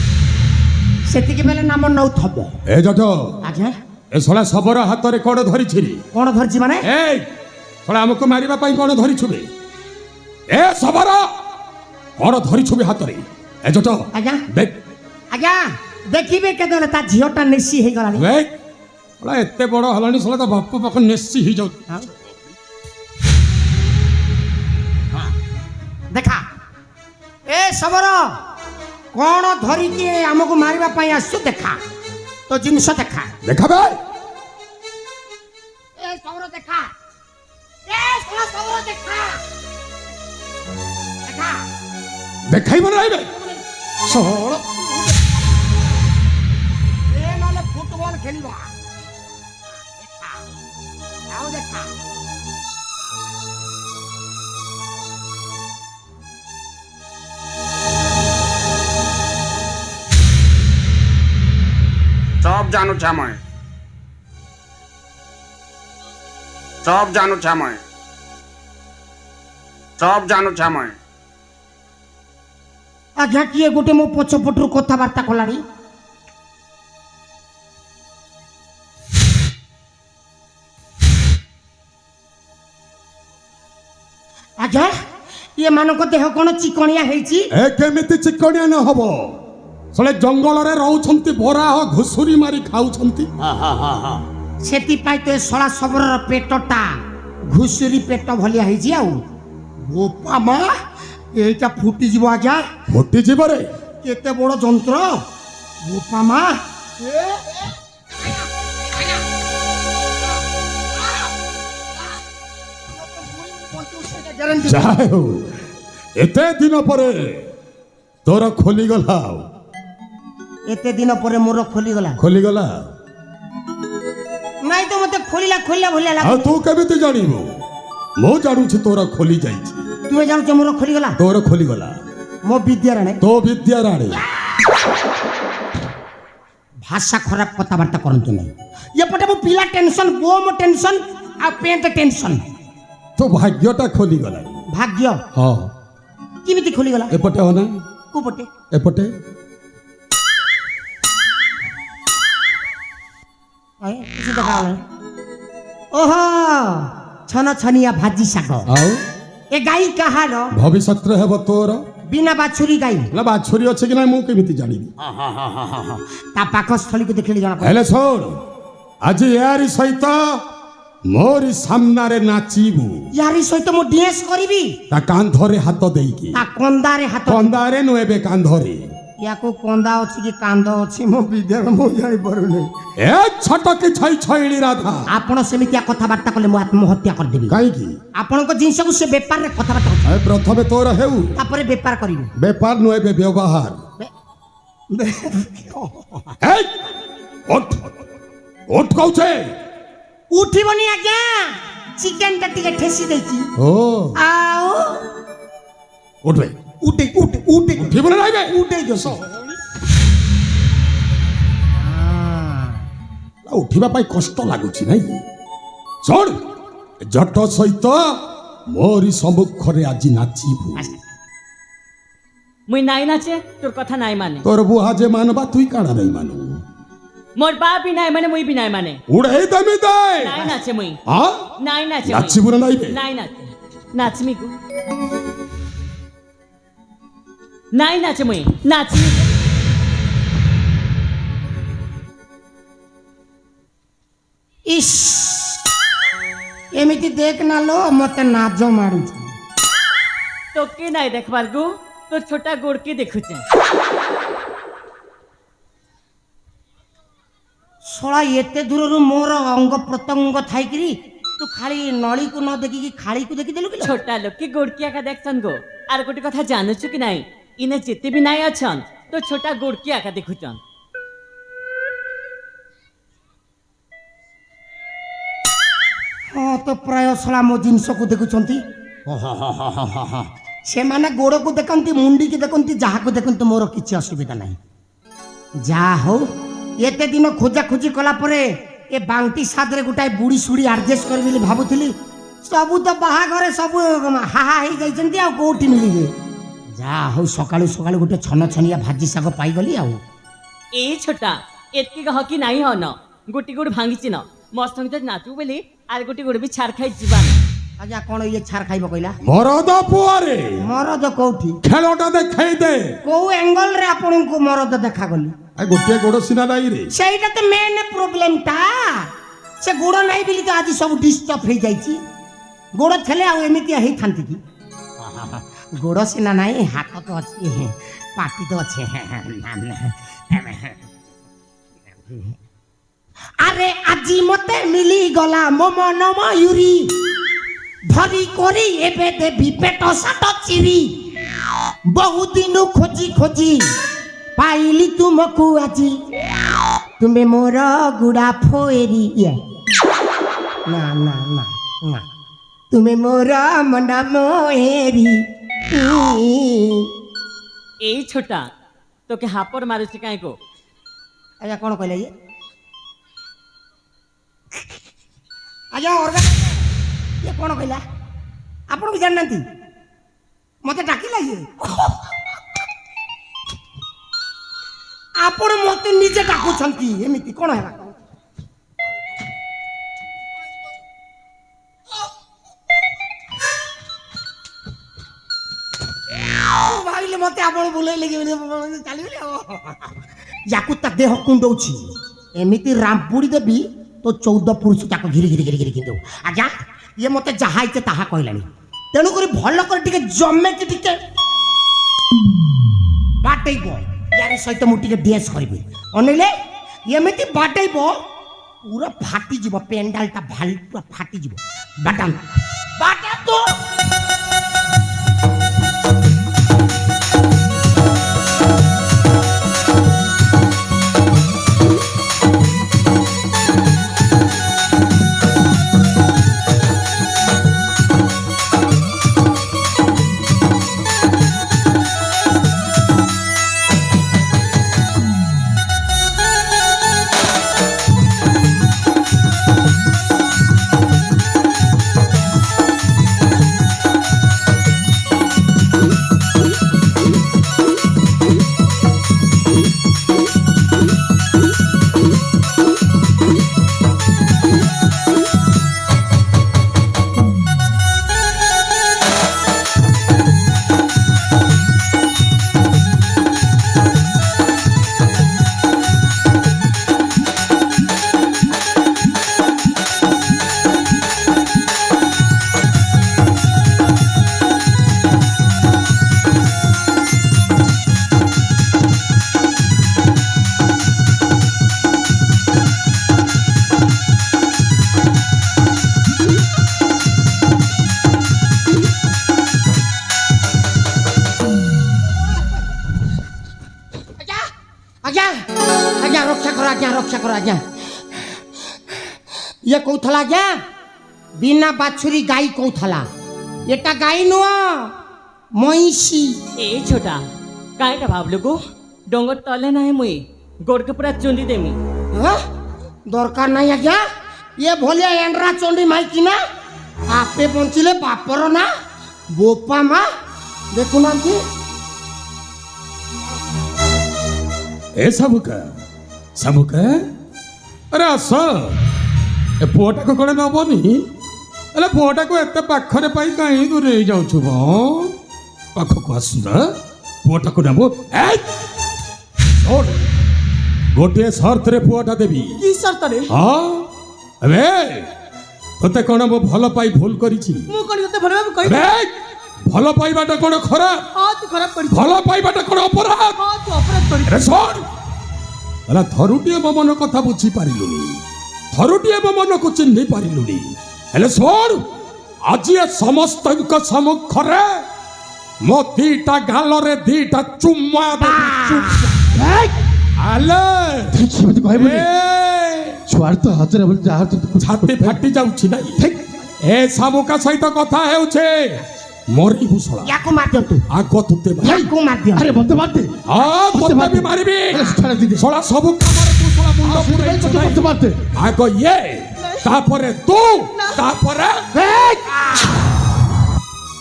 সেতিকি বেলে নাম নউথব এ জট আচ্ছা এ শলা সবর হাতরে কোন ধরিছি কোন ধরছি মানে এই শলা আমাকে মারিবা পাই কোন ধরিছুবে এ সবর কোন ধরিছুবে হাতরে এ জট আজ্ঞা দেখ আজ্ঞা দেখিবে কেদলে তা ঝিওটা নেশি হয়ে গলানি দেখ শলা এতে বড় হলানি শলা তা বাপ পাখ নেসি হই যাও দেখা এ সবর কোন ধরিকি আমাকে মারিবা পাই আসছো দেখা তো জিনিস দেখা দেখাবে এ সবর দেখা এ সবর দেখা দেখা দেখাইব না রাইবে শোন এ মানে ফুটবল খেলিবা দেখা আও দেখা সব জানো ছাময় সব জানো ছাময় সব জানো ছাময় আজ্ঞା କିଏ ଗୋଟେ ମୋ ପଛପଟରୁ କଥାବାର୍ତ୍ତା କଲାଣି ଆଜ୍ଞା ଏମାନଙ୍କ ଦେହ କ'ଣ ଚିକଣିଆ ହେଇଛି ଏ କେମିତି ଚିକଣିଆ ନ ହବ ଶଳେ ଜଙ୍ଗଲରେ ରହୁଛନ୍ତି ବରାହ ଘୁଷୁରି ମାରି ଖାଉଛନ୍ତି ସେଥିପାଇଁ ତ ଏ ଶଳା ସବରର ପେଟଟା ଘୁଷୁରି ପେଟ ଭଳିଆ ହେଇଛି ଆଉ ବୋପା ମା এইটা ফুটিଯିବ ଆଜ୍ଞା ଫୁଟିଯିବ ରେ କେତେ ବଡ଼ ଯନ୍ତ୍ର ବୋପା ମା ଗ୍ୟାରେଣ୍ଟି ଯାହା ହଉ ଏତେ ଦିନ ପରେ ତୋର ଖୋଲିଗଲା ଏତେ ଦିନ ପରେ ମୋର ଖୋଲିଗଲା ଖୋଲିଗଲା। ନାଇଁ ତ ମତେ ଖୋଲିଲା ଭଳିଆ ଆଉ ଲାଗୁଛି। ତୁ କେମିତି ଜାଣିବୁ? ମୁଁ ଜାଣୁଛି ତୋର ଖୋଲି ଯାଇଛି। ତୁମେ ଜାଣୁଛ ମୋର ଖୋଲିଗଲା? ତୋର ଖୋଲିଗଲା। ମୋ ବିଦ୍ୟାରାଣୀ ତୋ ବିଦ୍ୟା ରାଣୀ। ଭାଷା ଖରାପ କଥାବାର୍ତ୍ତା କରନ୍ତୁ ନାହିଁ। ଏପଟେ ମୁଁ ପିଲା ଟେନସନ, ବୋଉ ମୋ ଟେନସନ, ଆଉ ପେଣ୍ଟ ଟେନସନ। ତୋ ଭାଗ୍ୟଟା ଖୋଲିଗଲା। ଭାଗ୍ୟ ହଁ କେମିତି ଖୋଲିଗଲା? ଏପଟେ ହନା କୋଉ ପଟେ? ଏପଟେ କିଛି ଦେଖାଗଲା। ଓହୋ, ଛନ ଛନିଆ ଭାଜି ଶାଗ। ଆଉ ଏ ଗାଈ କାହାର? ଭବିଷ୍ୟତରେ ହେବ ତୋର। ବିନା ବାଛୁରୀ ଗାଈ। ନା ବାଛୁରୀ ଅଛି କି ନା ମୁଁ କେମିତି ଜାଣିବି? ତା ପାଖ ସ୍ଥଳୀକୁ ଦେଖିଲେ ଜଣା ପଡେ। ହେଲେ ଶୁଣ, ଆଜି ଏହାରି ସହିତ ମୋରି ସାମ୍ନାରେ ନାଚିବୁ। ୟାରି ସହିତ ମୁଁ ଡ୍ୟାନ୍ସ କରିବି। ତା କାନ୍ଧରେ ହାତ ଦେଇକି। ତା କନ୍ଦାରେ ହାତ। କନ୍ଦାରେ ନୁ ଏବେ କାନ୍ଧରେ। ୟାକୁ କନ୍ଦା ଅଛି କି କାନ୍ଦ ଅଛି ମୋ ବିଦ୍ୟାର ମୁଁ ଜାଣିପାରୁନି। ଏ ଛଟକି ଛଇ ଛଇଳି ରାଧା। ଆପଣ ସେମିତିଆ କଥାବାର୍ତ୍ତା କଲେ ମୁଁ ଆତ୍ମହତ୍ୟା କରିଦେବି। କାହିଁକି? ଆପଣଙ୍କ ଜିନିଷକୁ ସେ ବେପାରରେ କଥାବାର୍ତ୍ତା କରୁଛି, ଏ ପ୍ରଥମେ ତୋର ହେଉ। ତାପରେ ବେପାର କରିବି। ବେପାର ନୁ ଏବେ ବ୍ୟବହାର। ଏଇ, ଉଠ ଉଠ କହୁଛେ। ଉଠିବନି ଆଜ୍ଞା, ଚିକେନ ଟା ଟିକେ ଠେସି ଦେଇଛି। ଓ ଆଉ ଉଠବେ। ଉଠେ ଉଠେ ଉଠେ ଉଠିବୁ ନା ରହିବେ? ଉଠେଇ ଦୋଷ। ଉଠିବା ପାଇଁ କଷ୍ଟ ଲାଗୁଛି ନାଇଁ? ଶୁଣ, ଜଟ ସହିତ ମୋରି ସମ୍ମୁଖରେ ଆଜି ନାଚିବୁ। মুই নাই নাচে তোর কথা নাই মানে, তোর বুহা যে মানবা তুই কাড়া নাই মানু। মোর বাপ বি নাই মানে, মুই বি নাই মানে। উড়াই দেমি দে। নাই নাচে মুই, হ্যাঁ নাই নাচে মুই। নাচিবু না নাইবে? নাই নাচে, নাচমি গো। নাই নাচে মুই, নাচমি। ইস, এমিতি দেখ না লো মতে নাজ মারুছে। তোকে নাই দেখবার গো, তোর ছোটা গোড়কে দেখুছে। ଶଳା ଏତେ ଦୂରରୁ ମୋର ଅଙ୍ଗ ପ୍ରତ୍ୟଙ୍ଗ ଥାଇକିରି ତୁ ଖାଲି ନଳୀକୁ ନ ଦେଖିକି ଖାଳିକୁ ଦେଖିଦେଲୁ କି? ছোটা লোককে গোড়কি আঁকা দেখছন গো। আর গোটে কথা জানুছু কি নাই, ইনে যেতে বি নাই অছন তো ছোটা গোড়কি আঁকা দেখুছন। ହଁ ତ ପ୍ରାୟ ଶଳା ମୋ ଜିନିଷକୁ ଦେଖୁଛନ୍ତି। ସେମାନେ ଗୋଡ଼କୁ ଦେଖନ୍ତି, ମୁଣ୍ଡିକି ଦେଖନ୍ତି, ଯାହାକୁ ଦେଖନ୍ତି, ମୋର କିଛି ଅସୁବିଧା ନାହିଁ। ଯାହା ହଉ ଏତେ ଦିନ ଖୋଜାଖୋଜି କଲା ପରେ ଏ ବାଙ୍କି ସାଦରେ ଗୋଟାଏ ବୁଢ଼ୀ ସୁଡ଼ି ଆଡ଼ଜଷ୍ଟ କରିବି ବୋଲି ଭାବୁଥିଲି। ସବୁ ତ ବାହାଘରେ ସବୁ ହାହା ହେଇଯାଇଛନ୍ତି, ଆଉ କୋଉଠି ମିଳିବେ? ଯାହା ହଉ ସକାଳୁ ସକାଳୁ ଗୋଟେ ଛନ ଛନିଆ ଭାଜି ଶାଗ ପାଇଗଲି। ଆଉ এই ছোটা এতকি হকি নাই হন, গোটি গোড় ভাঙিছি ন মস্ত সঙ্গে নাচু বলি আর গোটি গোড় বি ছাড় খাই জীবান। ଆଜ୍ଞା କ'ଣ ଇଏ ଛାର ଖାଇବ କହିଲା? ମରଦ ପୁଅରେ ମରଦ କୋଉଠି? ଖେଳଟା ଦେଖେଇ ଦେ। କୋଉ ଏଙ୍ଗଲରେ ଆପଣଙ୍କୁ ମରଦ ଦେଖାଗଲି? ଏ ଗୋଟିଏ ଗୋଡ଼ ସିନା ନାଇଁ ରେ। ସେଇଟା ତ ମେନ୍ ପ୍ରୋବ୍ଲେମଟା। ସେ ଗୋଡ଼ ନାହିଁ ବୋଲି ତ ଆଜି ସବୁ ଡିଷ୍ଟର୍ବ ହେଇଯାଇଛି। ଗୋଡ଼ ଥିଲେ ଆଉ ଏମିତିଆ ହେଇଥାନ୍ତି କି? ଗୋଡ଼ ସିନା ନାହିଁ, ହାତ ତ ଅଛି, ପାଟି ତ ଅଛି। ଆରେ ଆଜି ମତେ ମିଳିଗଲା ମୋ ମନ ମୟୁରୀ, ଧରି କରି ଏବେ ଦେବି ପେଟ ସାଟ ଚିରି। ବହୁ ଦିନ ଖୋଜି ଖୋଜି ପାଇଲି ତୁମକୁ ଆଜି, ତୁମେ ମୋର ଗୁଡ଼ା ଫୋଏରି। ନା ନା ନା ନା, ତୁମେ ମୋର ମନ ମୋଏରି। এই ছোটা তোকে হাপর মারুছি কাই গো? ଆଜ୍ଞା କ'ଣ କହିଲେ ଇଏ? ଆଜ୍ଞା ଅର୍ଗା ଇଏ କ'ଣ କହିଲା? ଆପଣ ବି ଜାଣିନାହାନ୍ତି? ମତେ ଡାକିଲା ଇଏ। ଆପଣ ମତେ ନିଜେ ଡାକୁଛନ୍ତି, ଏମିତି କ'ଣ ହେଲା? ଭାବିଲେ ମତେ ଆପଣ ବୁଲେଇଲେ ଚାଲିଗଲେ। ୟାକୁ ତା ଦେହ କୁଣ୍ଡଉଛି, ଏମିତି ରାମ୍ପୁଡ଼ି ଦେବି ତ 14 ପୁରୁଷ ତାକୁ ଘିରି ଘିରି ଘିରି ଘିରି କିଣିଦେବୁ। ଆଜ୍ଞା ଇଏ ମତେ ଯାହା ଇଚ୍ଛା ତାହା କହିଲାଣି, ତେଣୁକରି ଭଲ କରି ଟିକେ ଜମେକି ଟିକେ ବାଟେଇବ। ୟାରି ସହିତ ମୁଁ ଟିକେ ଡ୍ୟାନ୍ସ କରିବି। ଅନେଇଲେ ଏମିତି ବାଟେଇବ ପୁରା ଫାଟିଯିବ, ପେଣ୍ଡାଲଟା ପୁରା ଫାଟିଯିବ। ବାଟାନ୍ତୁ ବାଟାନ୍ତୁ। ଆଜ୍ଞା ଆଜ୍ଞା ରକ୍ଷା କର ଆଜ୍ଞା ଇଏ କହୁଥିଲା ଆଜ୍ଞା ବିନା ବାଛୁରୀ ଗାଈ କହୁଥିଲା ଏଟା ଗାଈ ନୁହଁ ମଇଁଷି। ଏ ଛୋଟା କାଇଁଟା ଭାବଲୁ ଗো ଡଙ୍ଗର ତଲେ ନାହିଁ ମୁଇଁ ଗୋଡ଼କେ ପୁରା ଚୁନ୍ଦି ଦେମି। ହଁ? ଦରକାର ନାହିଁ ଆଜ୍ଞା ଇଏ ଭଳିଆ ଏଣ୍ଡରା ଚଣ୍ଡୀ ମାଇକି ନା ଆପେ ବଞ୍ଚିଲେ ବାପର ନା ବୋପା ମା ଦେଖୁନାହାନ୍ତି। ଏ ସବୁକା ଆରେ ଆସ ଏ ପୁଅଟାକୁ କଣ ନବନି? ହେଲେ ପୁଅଟାକୁ ଏତେ ପାଖରେ ପାଇ କାହିଁ ଦୂରେଇ ଯାଉଛୁ ମ ପାଖକୁ ଆସୁନ ପୁଅଟାକୁ ନେବ। ଗୋଟିଏ ସର୍ତ୍ତରେ ପୁଅଟା ଦେବି। কি সর্তরে ହଁ ଏବେ ତତେ କଣ ମୁଁ ଭଲ ପାଇ ଭୁଲ କରିଛି? মু কোন ততে ভালো ভাবে কই ଏବେ ଭଲ ପାଇବାଟା କଣ ଖରାପ? হ্যাঁ তুই খারাপ করিস ଭଲ ପାଇବାଟା କଣ ଅପରାଧ? হ্যাঁ তুই অপরাধ করিস ଆରେ ଶୁଣ ହେଲା ଥରୁଟିଏ ମୋ ମନ କଥା ବୁଝି ପାରିଲୁନି ଥରୁଟିଏ ମୋ ମନକୁ ଚିହ୍ନି ପାରିଲୁନି ହେଲେ ଶୁଣ ଆଜି ଏ ସମସ୍ତଙ୍କ ସମ୍ମୁଖରେ ମୋ ଦିଟା ଗାଲରେ ଦିଟା ଚୁମା ଆଲେ ସେମିତି କହିବୁନି ଏ ଛୁଆର ତ ହଜରେ ବୋଲି ଯାହାର ତ ଛାତି ଫାଟି ଯାଉଛି ନାଇଁ ଏ ଶାମୁକା ସହିତ କଥା ହେଉଛି ମରିବୁ ଶଳା ୟାକୁ ମାରି ଦିଅନ୍ତୁ ଆଗ ତତେ ୟାକୁ ମାରି ଦିଅନ୍ତୁ। ଆରେ ମତେ ମାରତେ ହଁ ତତେ ବି ମାରିବି ଛାଡ ଦିଦି ଶଳା ସବୁ କାମରେ ତୁ ଶଳା ମୁଣ୍ଡ ପୁରେଇଛୁ ନାଇଁ। ମତେ ମାରତେ ଆଗ ଇଏ ତାପରେ ତୁ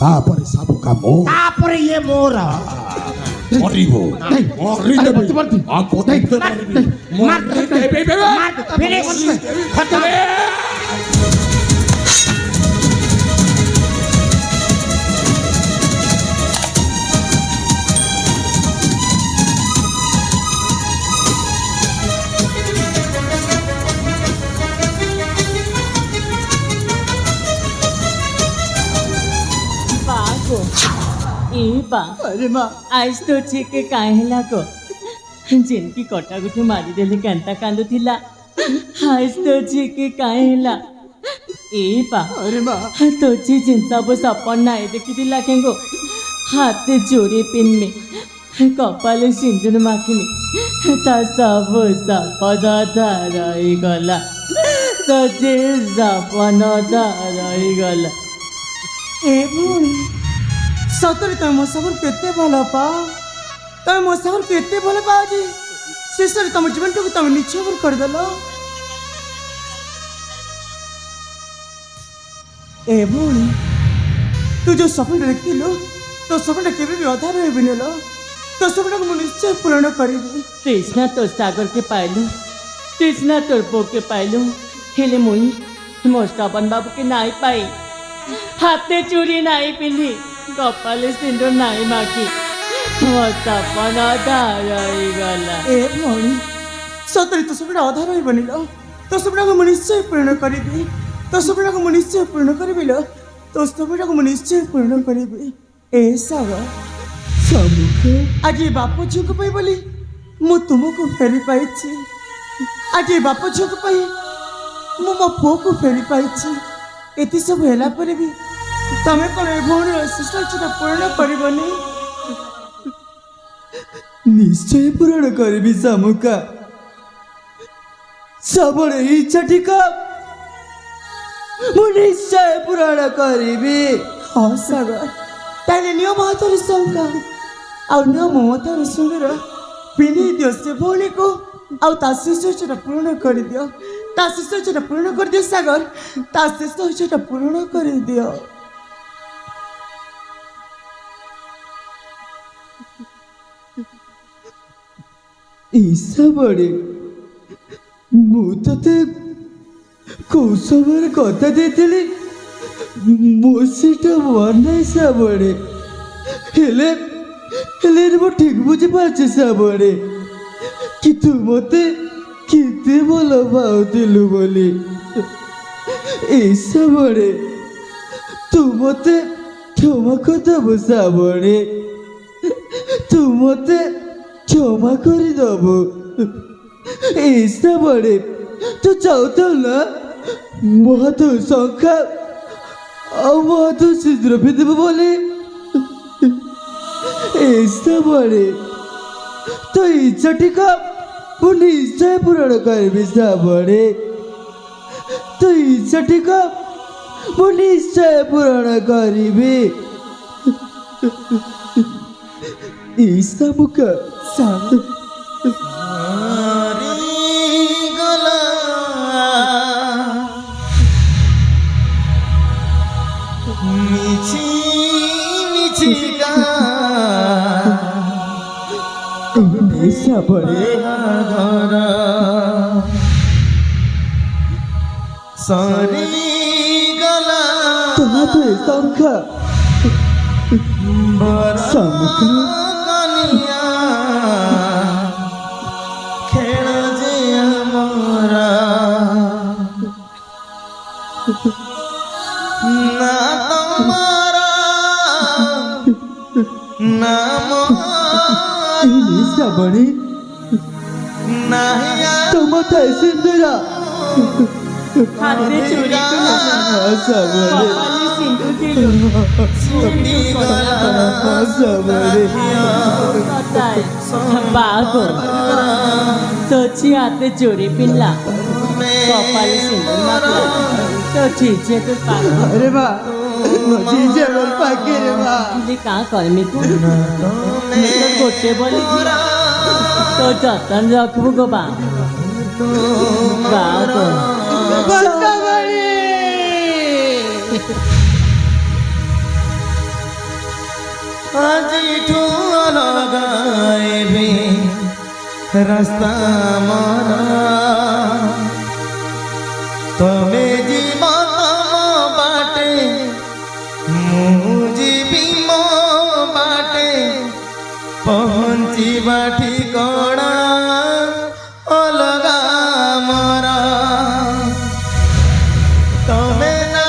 ତାପରେ ସବୁ କାମ ତାପରେ ଇଏ ମୋର ମରିବୁ ନାଇଁ, ମରିଦେବି ମତେ ମାରତେ। ଆଗ ତତେ ମାରିବି ମରିଦେବି ଫିନିଶ ଖତମ। बागो ए बा আরে মা आज तो ठीक काहे लागो जिनकी कटा गुठी मारी देले केंता कांदुथिला आज तो ठीक काहे ला ए बा আরে মা तोची चिंता बस अपन नाही देखिथिला केंगो हाथ जोड़े पिन में कपाल सिंदूर माखिनी ता सब सपना धाराई गला तजे सपना धाराई गला এ ভুনি সতরে তুমি ମୋ ସାଗର କେତେ ଭଲ ପାଅ তুমি ମୋ ସାଗର କେତେ ଭଲ ପାଅ ଯେ ଶେଷରେ ତମ ଜୀବନଟାକୁ ତମେ ନିଛାବର କରିଦେଲ। ଏ ଭଉଣୀ ତୁ ଯୋଉ ସ୍ୱପ୍ନଟା ଦେଖିଥିଲୁ ତୋ ସ୍ୱପ୍ନଟା କେବେ ବି ଅଧା ରହିବିନି ଲୋ ତୋ ସ୍ୱପ୍ନଟାକୁ ମୁଁ ନିଶ୍ଚୟ ପୂରଣ କରିବି। कृष्णा तो सागर के पाइलू कृष्णा तोर पो के पाइलू हेले मुई मोस्टापन बाबू के नाई पाई हाथे चूड़ी नाई पिंधी कपाले सिंदूर नाई माखी मोस्टापन धाराई गला ଏ ଭଉଣୀ ସତରେ ତୋ ସ୍ୱପ୍ନଟା ଅଧା ରହିବନି ଲୋ ତୋ ସ୍ୱପ୍ନଟାକୁ ମୁଁ ନିଶ୍ଚୟ ପୂରଣ କରିବି ତୋ ସ୍ୱପ୍ନଟାକୁ ମୁଁ ନିଶ୍ଚୟ ପୂରଣ କରିବି ଲୋ ତୋ ସ୍ୱପ୍ନଟାକୁ ମୁଁ ନିଶ୍ଚୟ ପୂରଣ କରିବି। ଏ ସାଗର ସମ୍ମୁଖ ଆଜି ଏ ବାପ ଝିଅଙ୍କ ପାଇଁ ବୋଲି ମୁଁ ତୁମକୁ ଫେରି ପାଇଛି ଆଜି ଏ ବାପ ଝିଅଙ୍କ ପାଇଁ ମୁଁ ମୋ ପୁଅକୁ ଫେରି ପାଇଛି। ଏତେ ସବୁ ହେଲା ପରେ ବି ତମେ କ'ଣ ଏ ଭଉଣୀର ଶିଷ୍ଟ ଇଚ୍ଛାଟା ପୂରଣ କରିବନି? ନିଶ୍ଚୟ ପୂରଣ କରିବି ଶାମୁକା ସବୁବେଳେ ଇଚ୍ଛା ଠିକ ମୁଁ ନିଶ୍ଚୟ ପୂରଣ କରିବି। ହଁ ସାଗର ତାହେଲେ ନିୟମ ହାତରେ ଶଙ୍କା ଆଉ ନିୟମ ହାତରେ ସୁନ୍ଦର ପିନ୍ଧେଇ ଦିଅ ସେ ଭଉଣୀକୁ ଆଉ ତା ଶେଷ ଇଚ୍ଛାଟା ପୂରଣ କରିଦିଅ ତା ଶେଷ ଇଚ୍ଛାଟା ପୂରଣ କରିଦିଅ ସାଗର ତା ଶେଷ ଇଚ୍ଛାଟା ପୂରଣ କରିଦିଅ। ଇସାବଡ଼େ ମୁଁ ତତେ କୋଉ ସମୟରେ କଥା ଦେଇଥିଲି ମୋ ସେଟା ମନେ ସାବଡ଼େ ହେଲେ ହେଲେ ମୁଁ ଠିକ ବୁଝିପାରୁଛି ସାବଡ଼େ କି ତୁ ମତେ କେତେ ଭଲ ପାଉଥିଲୁ ବୋଲି। ଇସାବଡ଼େ ତୁ ମତେ କ୍ଷମା କରିଦେବୁ ସାବଡ଼େ ତୁ ମତେ କ୍ଷମା କରିଦେବୁ। ଇସାବଡ଼େ ତୁ ଚାହୁଁଥିଲୁ ନା ମୋ ହାତ ଶଙ୍ଖା ଆଉ ମୋ ହାତ ସିନ୍ଦୁର ପିନ୍ଧିବୁ ବୋଲି। ଇସାବଡ଼େ ତୋ ଇଚ୍ଛା ଠିକ ମୁଁ ନିଶ୍ଚୟ ପୂରଣ କରିବି ଶ୍ରାବଣୀ। ତୋ ଇଚ୍ଛାଟିକ ମୁଁ ନିଶ୍ଚୟ ପୂରଣ କରିବି। ঈশা মুখা মিছি মিছি ঈশা পড়ে ঘর সরি গলা তোমার তো সংখ্যা সম্মুখীন কনিয়া খেল যে আমরা না তোমারা নাম শ্রাবণী নাহিয়া তোমার সিন্দুরা হাতে চুরি পেলো শ্রাবণী কপালে সিঁদুর দিল ছুটি গলা শ্রাবণী কথায় বাগো তোছি হাতে চুরি পিনলা কপালে সিঁদুর মাখলা তো ঠিছে তো পাগল अरे वाह जीजे बोल पाके रे वाह तुझे का कर्मी को मैं तो गोटे बोली थी तो जतन रखबू गो बा बागो बंदा बड़ी আজি লগাইবে রাস্তা মরা তবে জীবন বাটে ମୁଁ ଯିବି ମୋ ବାଟେ ପହଞ୍ଚିବା ଠିକଣା ଅଲଗା ମୋର ତମେ ନା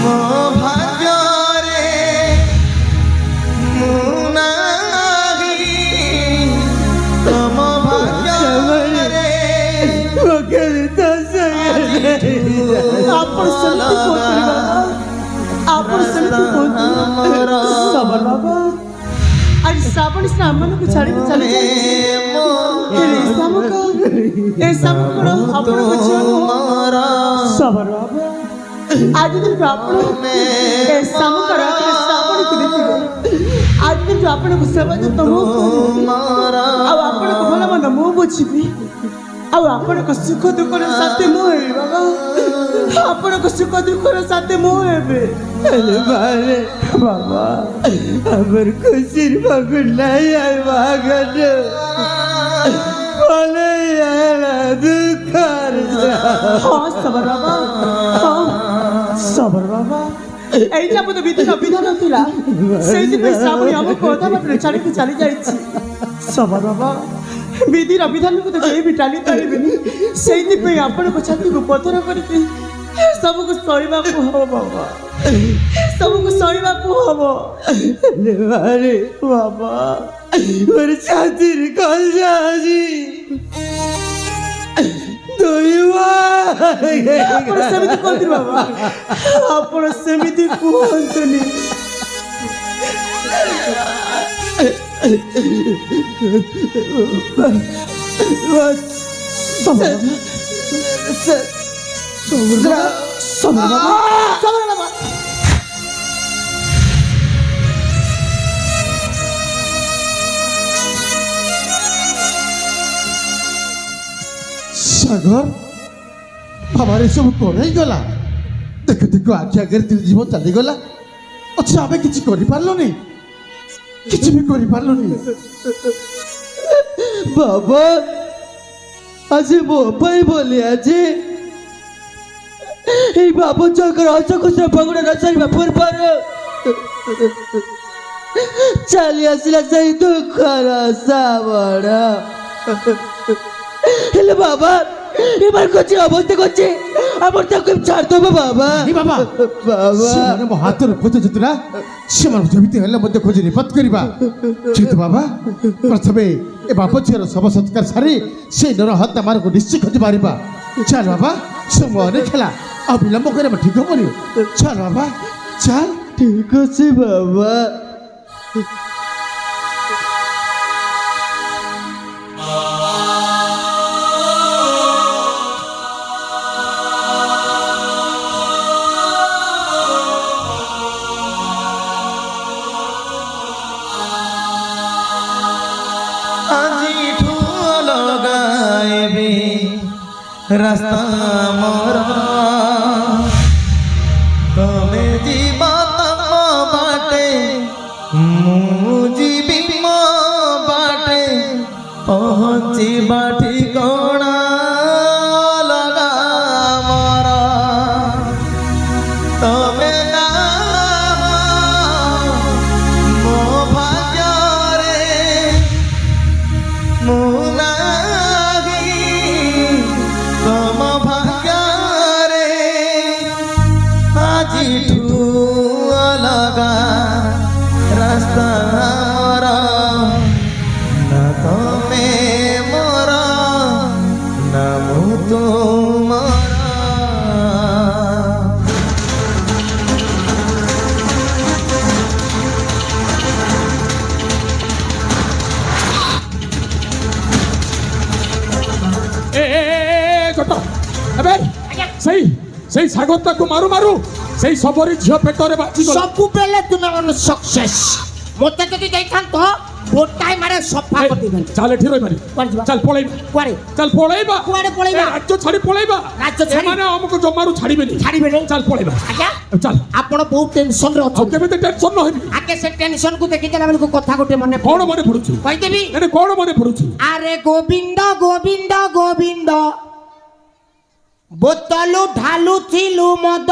ମୋ ଭାଗ୍ୟରେ ମୁଁ ନାହିଁ ତମ ଭାଗ୍ୟରେ ଆପଣ ସେମିତି କୁହନ୍ତୁନି ବାବା ଆପଣ ସେମିତି କୁହନ୍ତୁନି ସବର ବାବା ଆଜି ଶ୍ରାବଣ ସ୍ନାମାନଙ୍କୁ ଛାଡ଼ିକି ଚାଲି ହେଲେ ଏ ଶାମୁକର ଆପଣଙ୍କ ଝିଅ ନୁହଁ ସବର ବାବା ଆଜି ଦିନଠୁ ଆପଣ ଏ ଶାମୁକର ଶ୍ରାବଣକୁ ଦେଖିବେ ଆଜି ଦିନଠୁ ଆପଣଙ୍କୁ ସେବା ଯତ୍ନ ମୁଁ ଆଉ ଆପଣଙ୍କ ଭଲ ମନ୍ଦ ମୁଁ ବୁଝିବି ଆଉ ଆପଣଙ୍କ ସୁଖ ଦୁଃଖର ସାଥି ମୁଁ ହେବି ବାବା ଆପଣଙ୍କ ସୁଖ ଦୁଃଖର ସାଥି ମୁଁ ହେବି ହେଲେ ବାରେ ବାବା ଆମର ଖୁସିର ପାଗୁ ନାହିଁ ଆଉ ବାଗନ ଭଲେ ହେଲା ଦୁଃଖର ହଁ ସବର ବାବା ହଁ ସବର ବାବା এইটা মতো বিধান বিধান ଥିଲା ସେଇଥିପାଇଁ ଶ୍ରାବଣୀ ଆମକୁ ଅଧା ବାଟରେ ଛାଡ଼ିକି ଚାଲି ଯାଇଛି ସବର ବାବା ବିଧିର ବିଧାନକୁ ତ କେହି ବି ଟାଣି ପାରିବେନି ସେଇଥିପାଇଁ ଆପଣଙ୍କ ଛାତିକୁ ପଥର କରିକି ସବୁକୁ ସହିବାକୁ ହବ ବାବା ସବୁକୁ ସହିବାକୁ ହବ ଆରେ ବାବା ମୋର ଛାତିରେ କଲଜା ଅଛି ଆପଣ ସେମିତି କୁହନ୍ତୁନି ବାବା ଆପଣ ସେମିତି କୁହନ୍ତୁନି ସାଗର ବାବାରେ ସବୁ କଣ ହେଇଗଲା ଦେଖ ଦେଖ ଆଖି ଆଗରେ ତିନି ଜୀବନ ଚାଲିଗଲା ଅଛି ଆମେ କିଛି କରିପାରିଲୁନି କିଛି ବି କରିପାରିଲୁନି বাবা আজ ମୋ ପାଇଁ ବୋଲି ଆଜି এই বাবু চক্র অচকুশ পগুড় রসারিবা ପୂର୍ବରୁ ଚାଲି ଆସିଲା ସେଇ ଦୁଃଖର ଶ୍ରାବଣ ହେଲେ ବାବା এবার করছে অবস্থা করছে আমার তাকে ছাড়তে হবে বাবা বাবা বাবা ସେମାନେ ମୋ ହାତରୁ ଖୋଜୁଛନ୍ତି ନା ସେମାନଙ୍କୁ ଯେମିତି ହେଲେ ମଧ୍ୟ ଖୋଜି ନିପତ କରିବା କିନ୍ତୁ ବାବା ପ୍ରଥମେ ଏ ବାପ ଝିଅର ଶବ ସତ୍କାର ସାରି ସେଇ ନର ହତ୍ୟା ମାନଙ୍କୁ ନିଶ୍ଚୟ ଖୋଜି ପାରିବା ଚାଲ ବାବା ସମୟ ଅନେକ ହେଲା ଆଉ ବିଳମ୍ବ କରିବା ଠିକ ହବନି ଚାଲ ବାବା ଚାଲ ঠিক আছে বাবা ଏବେ ରାସ୍ତା ମୋର ତମେ ଯିବ ତମ ବାଟେ ମୁଁ ଯିବି ମୋ ବାଟେ ପହଞ୍ଚିବା ଠିକଣା ଲଗା ମୋର ତମେ ନାହଁ ମୋ ଭାଗ୍ୟରେ ମୁଁ ନାହିଁ ତମ ଭାଗ୍ୟରେ ଆଜିଠୁ ଅଲଗା ରାସ୍ତା ମୋର ନା ତମେ ମୋର ନା ମୁଁ ତୁମର ଗୋଟ ଏବେ ସେଇ ସାଗରଟାକୁ ମାରୁ ମାରୁ ସେଇ ସବରୀ ଝିଅ ପେଟରେ ବାଜିଗଲା। ସବୁବେଳେ ତୁମେ ସକ୍ସେସ୍ ମୋତେ ଯଦି ଦେଇଥାନ୍ତ ଗୋଟାଏ ମାରେ ସଫା କରିଦେଇଥାନ୍ତି। ଚାଲ ଏଠି ରହିବାନି, କୁଆଡେ ଯିବା? ଚାଲ ପଳେଇବା, କୁଆଡେ ଚାଲ ପଳେଇବା, କୁଆଡେ ପଳେଇବା? ଏ ରାଜ୍ୟ ଛାଡି ପଳେଇବା। ରାଜ୍ୟ ଛାଡି? ଏମାନେ ଆମକୁ ଜମାରୁ ଛାଡିବେନି। ଛାଡ଼ିବେନି? ଚାଲ ପଳେଇବା, ଆଜ୍ଞା ଚାଲ। ଆପଣ ବହୁତ ଟେନସନରେ ଆଉ ଅଛନ୍ତି। କେମିତି ଟେନସନ ନ ହେବି? ଆଗେ ସେ ଟେନସନକୁ ଦେଖିଦେଲା ବେଳକୁ କଥା ଗୋଟେ ମନେ କଣ ମନେ ପଡୁଛି? କହିଦେବି। ଏନେ କଣ ମନେ ପଡୁଛି? ଆରେ ଗୋବିନ୍ଦ ଗୋବିନ୍ଦ ଗୋବିନ୍ଦ ବୋତଲ ଢାଲୁଥିଲୁ ମଦ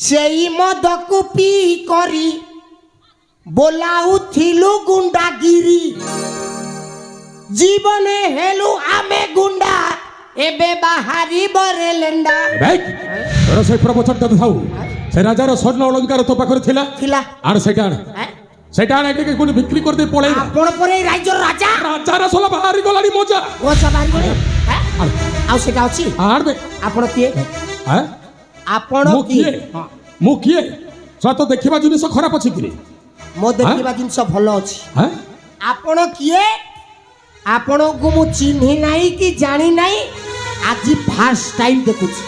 ସେଇ ମଦକୁ ପିଇ କରି ବୋଲାଉଥିଲୁ ଗୁଣ୍ଡାଗିରି ଜୀବନେ ହେଲୁ ଆମେ ଗୁଣ୍ଡା ଏବେ ବାହାରିବ ରେ ଲେଣ୍ଡା। ତୋର ସେଇ ପ୍ରବଚନଟା ଥାଉ। ସେ ରାଜାର ସ୍ୱର୍ଣ୍ଣ ଅଳଙ୍କାର ତୋ ପାଖରେ ଥିଲା ଥିଲା ଆଣ ସେଇଟା ଆଣ, ସେଇଟା ଆଣ। ଏଠି କୋଉଠି ବିକ୍ରି କରିଦେଇ ପଳେଇବା। ଆପଣ ପରେ ଏଇ ରାଜ୍ୟର ରାଜା ରାଜାର ସଲା ବାହାରି ଗଲାଣି ମଜା। ଓଛା ବାହାରିବନି ଆଉ ସେଟା ଅଛି। ଆଣବେ ଆପଣ କିଏ? ଆପଣ ମୁଁ କିଏ? ମୁଁ କିଏ? ତ ଦେଖିବା ଜିନିଷ ଖରାପ ଅଛି କି? ମୋ ଦେଖିବା ଜିନିଷ ଭଲ ଅଛି। ହାଁ? ଆପଣ କିଏ? ଆପଣଙ୍କୁ ମୁଁ ଚିହ୍ନି ନାହିଁ କି ଜାଣି ନାହିଁ, ଆଜି ଫାର୍ଷ୍ଟ ଟାଇମ୍ ଦେଖୁଛି।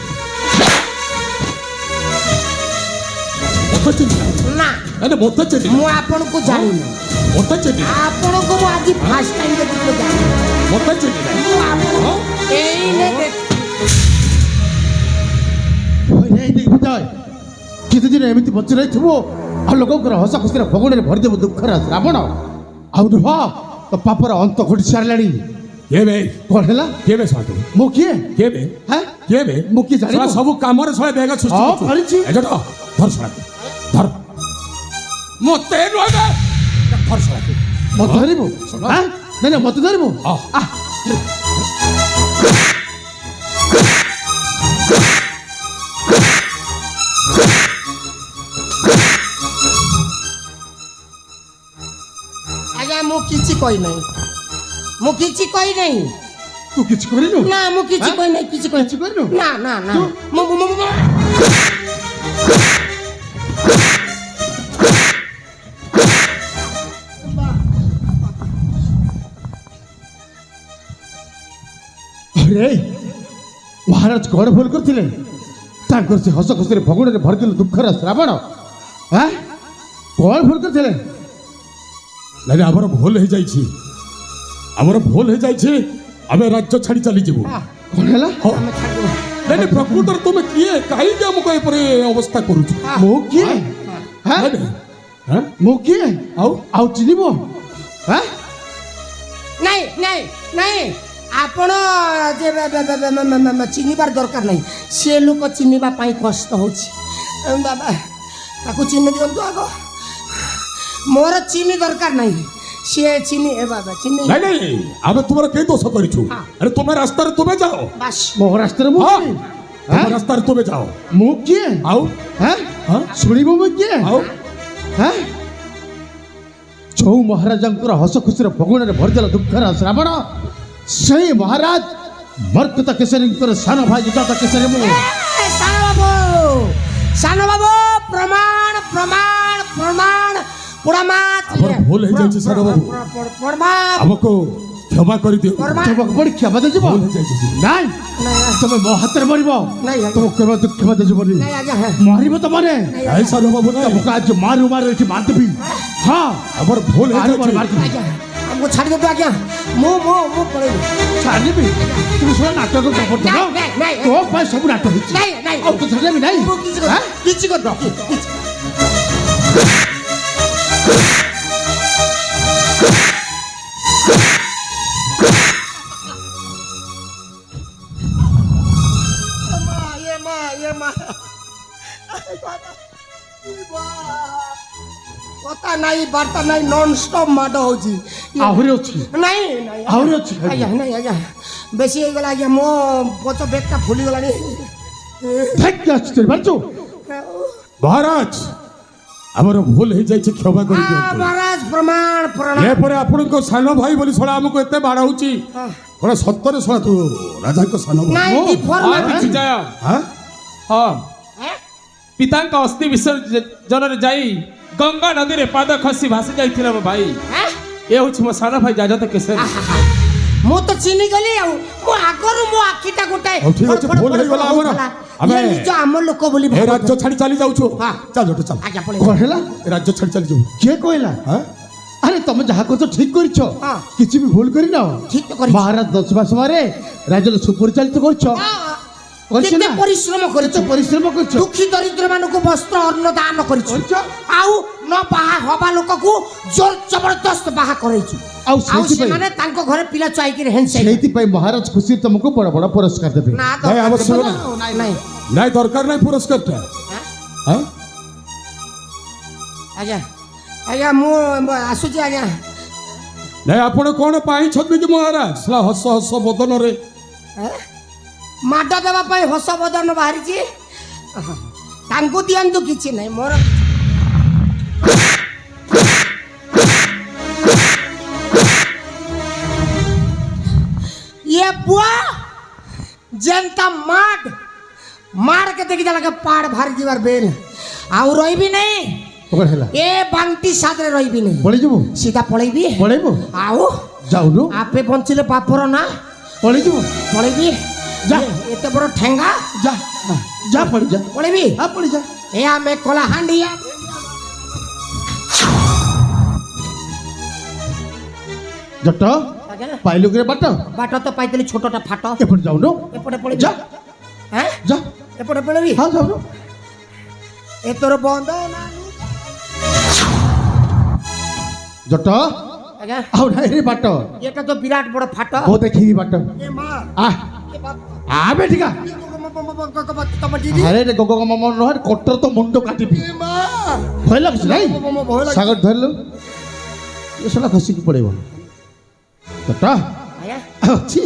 ମତେ ଚିହ୍ନି ନା ଏନେ ମତେ ଚିହ୍ନି ମୁଁ ଆପଣଙ୍କୁ ଜାଣିନି। ମତେ ଚିହ୍ନି ଆପଣଙ୍କୁ ମୁଁ ଆଜି ଫାର୍ଷ୍ଟ ଟାଇମ୍ ଦେଖୁଛି। ଜାଣିନି ମତେ ଚିହ୍ନି ମୁଁ ଆପଣଙ୍କୁ ଏଇନେ କେତେଦିନ ଏମିତି ବଞ୍ଚି ରହିଥିବ ଆଉ ଲୋକଙ୍କର ହସ ଖୁସିରେ ଭଗଣରେ ଭରିଦେବ ଦୁଃଖର ଶ୍ରାବଣ। ଆଉ ନୁହ ତ ପାପର ଅନ୍ତ ଘଟି ସାରିଲାଣି। କିଏ ବେ? କଣ ହେଲା? କିଏ ବେ ଶୁଣନ୍ତୁ? ମୁଁ କିଏ? କିଏ ବେ? ହାଁ? କିଏ ବେ? ମୁଁ କିଏ ଜାଣିବ? ଶଳା ସବୁ କାମରେ ଶଳା ବେଗ ସୃଷ୍ଟି ହଁ, କରୁଛୁ। କରିଛି। ଏ ଜଟ ଧର ଶଳାକୁ ଧର। ମତେ ନୁହେଁ ବେ, ଧର ଶଳାକୁ। ମତେ ଧରିବୁ? ହାଁ? ନାଇଁ ନାଇଁ ମତେ ଧରିବୁ? ହଁ। ଆଜ୍ଞା ମୁଁ କିଛି କହି ନାହିଁ। ମୁଁ କିଛି କହି ନାହିଁ। ତୁ କିଛି କରିନୁ? ନା ମୁଁ କିଛି କହି ନାହିଁ। କିଛି କିଛି କରିନୁ? ନା ନା ନା ତୁ- ଆରେ ମହାରାଜ କଣ ଭୁଲ କରିଥିଲେ? ତାଙ୍କର ସେ ହସ ଖୁସିରେ ଭଗଣରେ ଭରିଦେଲେ ଦୁଃଖର ଶ୍ରାବଣ। ହାଁ? କଣ ଭୁଲ କରିଥିଲେ? ନାଇଁ ଆମର ଭୁଲ ହେଇଯାଇଛି, ଆମର ଭୁଲ ହେଇଯାଇଛି। ଆମେ ରାଜ୍ୟ ଛାଡ଼ି ଚାଲିଯିବୁ। କଣ ହେଲା? ହଁ। ନାଇଁ ନାଇଁ ପ୍ରକୃତରେ ତୁମେ କିଏ? କାହିଁକି ଆମକୁ ଏପରି ଅବସ୍ଥା କରୁଛୁ? ମୁଁ କିଏ? ହାଁ? ନାଇଁ, ନାଇଁ। ହାଁ? ମୁଁ କିଏ? ଆଉ ଚିହ୍ନିବ? ହାଁ? ନାଇଁ ନାଇଁ ନାଇଁ ଆପଣ ଯେ ଚିହ୍ନିବାର ଦରକାର ନାହିଁ। ସେ ଲୋକ ଚିହ୍ନିବା ପାଇଁ କଷ୍ଟ ହେଉଛି। ବାବା ତାକୁ ଚିହ୍ନି ଦିଅନ୍ତୁ ଆଗ। ମୋର ଚିନି ଦରକାର ନାହିଁ। ସିଏ ଚିନି ଏ ବାବା ଚିନି ନାଇଁ ନାଇଁ ଆମେ ତୁମର କେହି ଦୋଷ କରିଛୁ? ଆରେ ତୁମେ ରାସ୍ତାରେ ତୁମେ ଯାଅ। ବାସ୍ ମୋ ରାସ୍ତାରେ ମୁଁ ହଁ, କିଏ? ତୁମ ରାସ୍ତାରେ ତୁମେ ଯାଅ। ମୁଁ କିଏ? ଆଉ ହାଁ? ହଁ? ଶୁଣିବ ମୁଁ କିଏ? ଆଉ ହାଁ? ଯୋଉ ମହାରାଜାଙ୍କର ହସ ଖୁସିର ଭଗଣରେ ଭରିଦେଲା ଦୁଃଖର ଶ୍ରାବଣ, ସେଇ ମହାରାଜ ମର୍କତ କେଶରୀଙ୍କର ସାନ ଭାଇ ଯୁତ କେଶରୀ ମୁଁ। ସାନ ବାବୁ ପ୍ରମାଣ ପ୍ରମାଣ ପ୍ରମାଣ ଆମର ଭୁଲ ହେଇଯାଇଛି ସାନ ବାବୁ। ଆମକୁ କ୍ଷମା କରିଦିଅ। ତମକୁ ବଡ କ୍ଷମା ଦେଯିବ? ଭୁଲ ହେଇଯାଇଛି। ନାଇଁ, ତମେ ମୋ ହାତରେ ମରିବ। ନାଇଁ, ଆଜ୍ଞା। ତମକୁ କେବେ କ୍ଷମା ଦେଯିବନି। ନାଇଁ, ଆଜ୍ଞା। ମରିବ ତମରେ। ନାଇଁ ସାନ ବାବୁ ନାଇଁ, ତମକୁ ଆଜି ମାରୁ ମାରୁ ଏଠି ମାରିଦେବି। ହଁ, ଆମର ଭୁଲ ମାରୁ ମାରୁ ହେଇଯାଇଛି। ମାରିଦେବି। ଆମକୁ ଛାଡ଼ି ଦିଅନ୍ତୁ ଆଜ୍ଞା ମୁଁ ପଳେଇବି ଛାଡ଼ିବି ତୁମେ ସବୁ ନାଟକ କରୁଛ ନା ନାଇଁ, ନାଇଁ। ତୋ ପାଇଁ ସବୁ ନାଟକ ହେଇଛି ନାଇଁ, ନାଇଁ। ଆଉ ତୁ ଛାଡ଼ିବି ନାଇଁ ମୁଁ କିଛି ଆଁ? କିଛି କରିବ କିଛି কথা নাই বার্তা নাই নন স্টপ মাড হଉଛି ଆହୁରି ଅଛି ନାଇଁ ନାଇଁ ଆହୁରି ଅଛି ଆଜ୍ଞା ନାଇଁ ଆଜ୍ଞା ବେଶୀ ହେଇଗଲା ଆଜ୍ଞା ମୋ ପଛ ବେଗଟା ଫୁଲିଗଲାଣି ଭାଗ୍ୟ ଅଛି ବାଞ୍ଚୁ ମହାରାଜ ଆମର ଭୁଲ ହେଇଯାଇଛି କ୍ଷମା କରିଦିଅନ୍ତୁ ମହାରାଜ ପ୍ରମାଣ ପ୍ରଣାମ ଏପରେ ଆପଣଙ୍କ ସାନ ଭାଇ ବୋଲି ଶଳା ଆମକୁ ଏତେ ବାଡ଼ଉଛି କଣ ସତରେ ଶଳା ତୁ ରାଜାଙ୍କ ସାନ ଭାଇ ନାଇଁ ଡିଫର୍ମାଲ ବିଜୟ ହାଁ? ହଁ ପିତାଙ୍କ ଅସ୍ଥି ବିସର୍ଜନରେ ଯାଇ ଗଙ୍ଗା ନଦୀରେ ପାଦ ଖସି ଭାସି ଯାଇଥିଲା ମୋ ଭାଇ ଏ ହଉଛି ମୋ ସାନ ଭାଇ ଯାଜତ କେଶରୀ ମୁଁ ତ ଚିହ୍ନି ଗଲି ଆଉ ମୁଁ ଆଗରୁ ମୋ ଆଖିଟା ଗୋଟାଏ ହଉ ଠିକ ଅଛି, ଫଡ ଫଡ ଭୁଲ ହେଇଗଲା ଫଡ ଆମର। ହଉଥିଲା। ଆମେ- ଇଏ ନିଜ ଆମ ଲୋକ ବୋଲି ଏ ଭାବୁଥିଲେ। ରାଜ୍ୟ ଛାଡ଼ି ଚାଲି ଯାଉଛୁ ହଁ। ଚାଲ ଜୋଟ ଚାଲ ଆଜ୍ଞା ପଳେଇ କଣ ହେଲା ଏ ରାଜ୍ୟ ଛାଡ଼ି ଚାଲି ଯିବୁ କିଏ କହିଲା ହାଁ? ଆରେ ତମେ ଯାହା କରୁଛ ଠିକ କରିଛ ହଁ। କିଛି ବି ଭୁଲ କରିନ ଠିକ ତ କରିଛି। ମହାରାଜ ଦଶବା ସମୟରେ ରାଜ୍ୟର ସୁପରିଚାଳିତ କରୁଛ କରିଛ କେତେ ନା? ପରିଶ୍ରମ କେତେ କରିଛୁ ପରିଶ୍ରମ କରିଛ ଦୁଃଖୀ ଦରିଦ୍ର ମାନଙ୍କୁ ବସ୍ତ୍ର ଅନ୍ନ ଦାନ କରିଛୁ କରିଛ? ଆଉ ନ ବାହା ହବା ଲୋକକୁ ଜୋର ଜବରଦସ୍ତ ବାହା କରେଇଛୁ ଆଉ ଆଉ ସେଇଥିପାଇଁ ସେମାନେ ତାଙ୍କ ଘରେ ପିଲା ଚାଇକିରି ହେନ୍ସେ ସେଇଥିପାଇଁ ମହାରାଜ ଖୁସି ତମକୁ ବଡ ବଡ ପୁରସ୍କାର ଦେବେ ନା ନାଇଁ, ଆବଶ୍ୟକ ଦରକାର ନାହିଁ। ନାଇଁ ନାଇଁ ନାଇଁ ଦରକାର ନାହିଁ ପୁରସ୍କାରଟା ହାଁ? ଆଜ୍ଞା ଆଜ୍ଞା ମୁଁ ଆସୁଛି ଆଜ୍ଞା ନାଇଁ ଆପଣ କଣ ପାଇଛନ୍ତି କି ମହାରାଜ ଶଳା ହସ ହସ ବଦନରେ ମାଡ଼ ଦେବା ପାଇଁ ହସ ବଦନ ବାହାରିଛି ତାଙ୍କୁ ଦିଅନ୍ତୁ କିଛି ନାହିଁ ମୋର ये बुआ जनता मार के देखी जाला के पाड़ भारी जीवार बेल आउ रही नहीं କଣ ହେଲା ए बांटी सादरे रही नहीं ପଳେଇଯିବୁ सीधा पळेबी ପଳେଇବୁ आउ ଯାଉନୁ आपे बंचिले बापर ना ପଳେଇଯିବୁ पळेबी जा। एते बड़ ठेंगा ଯା ଯା ପଳେଇ ଯା पळेबी ହଁ ପଳେଇ ଯା ए आमे कोला हांडिया ଜଟ ପାଇଲୁ କିରେ ବାଟ बाट तो पाइतली छोटटा फाट ଏପଟେ ଯାଉନୁ एपटे पळे ଯା हैं ଯା एपटे पळेबी ହଁ ଯାଉନୁ ए तोर बंद ना ଜଟ आज्ञा ଆଉ ନାହିଁ ରେ ବାଟ এটা তো বিরাট বড় ফাট ମୁଁ ଦେଖିବି ବାଟ এ মা ଆ এ বাপ ଆ ବେଠିକା ତମ ଦିଦି ଆରେ ରେ ଗଗ ମମ ନହରେ କଟର ତ ମୁଣ୍ଡ କାଟିବି ଏ ମା ଭୟ ଲାଗୁଛି ନାଇଁ ଭୟ ଲାଗୁଛି। ସାଗର ଧରିଲୁ ଏ ଶଳା ଖସିକି ପଳେଇବ ଜଟ ଆଜ୍ଞା ଅଛି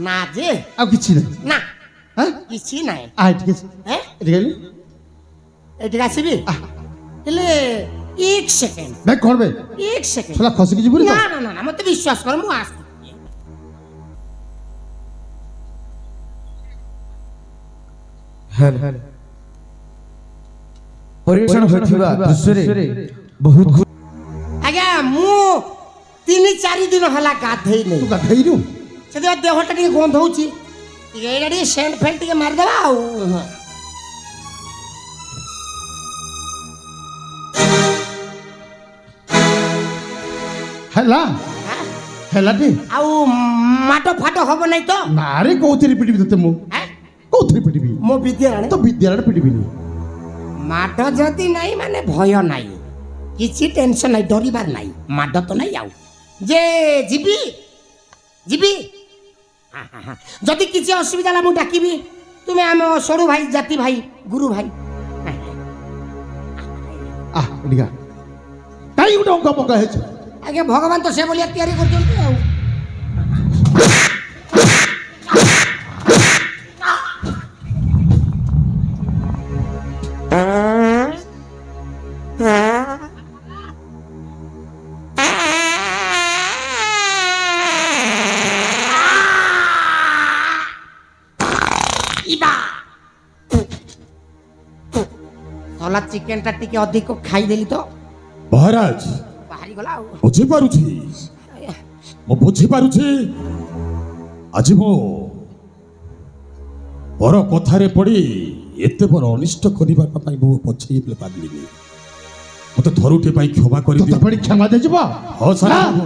ନା ଯେ ଆଉ କିଛି ନାହିଁ ନା হ্যাঁ କିଛି ନାହିଁ আ ঠিক আছে হ্যাঁ এদিকে এলি এদিকে আসিবি ହେଲେ এক সেকেন্ড ব্যাগ করবে এক সেকেন্ড শালা খসে কিছু বলি না না না না মতে বিশ্বাস কর ମୁଁ আসছি পরিবেশন ହୋଇଥିବା ଦୃଶ୍ୟରେ ବହୁତ ଆଜ୍ଞା ମୁଁ 3-4 ଦିନ ହେଲା ଗାଧେଇ তু ନାହିଁ গাধেইনু ସେଥିପାଇଁ ଦେହଟା ଟିକେ ଗନ୍ଧଉଛି ଟିକେ ଏଇଟା ଟିକେ ସେଣ୍ଟ ଫେଣ୍ଟ ଟିକେ ମାରିଦେବା ଆଉ ହେଲା ହେଲାଟି ଆଉ ମାଟ ଫାଟ ହବ ନାହିଁ ତ ନାରେ କୋଉଥିରେ ପିଟିବି ତତେ ମୁଁ হ্যাঁ? କୋଉଥିରେ ପିଟିବି ମୋ ବିଦ୍ୟାଳୟ ତ ବିଦ୍ୟାଳୟରେ ପିଟିବିନି ମାଡ଼ ଯଦି ନାହିଁ ମାନେ ଭୟ ନାହିଁ କିଛି ଟେନସନ୍ ନାହିଁ ଡରିବାର ନାହିଁ ମାଡ଼ ତ ନାହିଁ ଆଉ ଯେ ଯିବି ଯିବି ହଁ, ହଁ, ହଁ। ଯଦି କିଛି ଅସୁବିଧା ହେଲା ମୁଁ ଡାକିବି ତୁମେ ଆମ ସରୁ ଭାଇ ଜାତି ଭାଇ ଗୁରୁ ଭାଇ ହଁ, ଆ ଏଠିକା କାଇଁ ଗୋଟେ ଅଙ୍କା ପଙ୍କା ହେଇଛ ଆଜ୍ଞା ଭଗବାନ ତ ସେ ଭଳିଆ ତିଆରି କରୁଛନ୍ତି ଆଉ ତଲା ଚିକେନଟା ଟିକେ ଅଧିକ ଖାଇଦେଲି ତ ମହାରାଜ ବାହାରିଗଲା ଆଉ ବୁଝିପାରୁଛି ମୁଁ ବୁଝିପାରୁଛି ଆଜି ମୁଁ ପର କଥାରେ ପଡ଼ି ଏତେ ବଡ଼ ଅନିଷ୍ଟ କରିବା ପାଇଁ ମୁଁ ପଛେଇ ପାରିଲିନି ମୋତେ ଥରୁଟେ ପାଇଁ କ୍ଷମା ତତେ କରିଦିଅ ପଣି କ୍ଷମା ଦେଇଯିବ ହଁ ସାର୍ ନା। ବାବୁ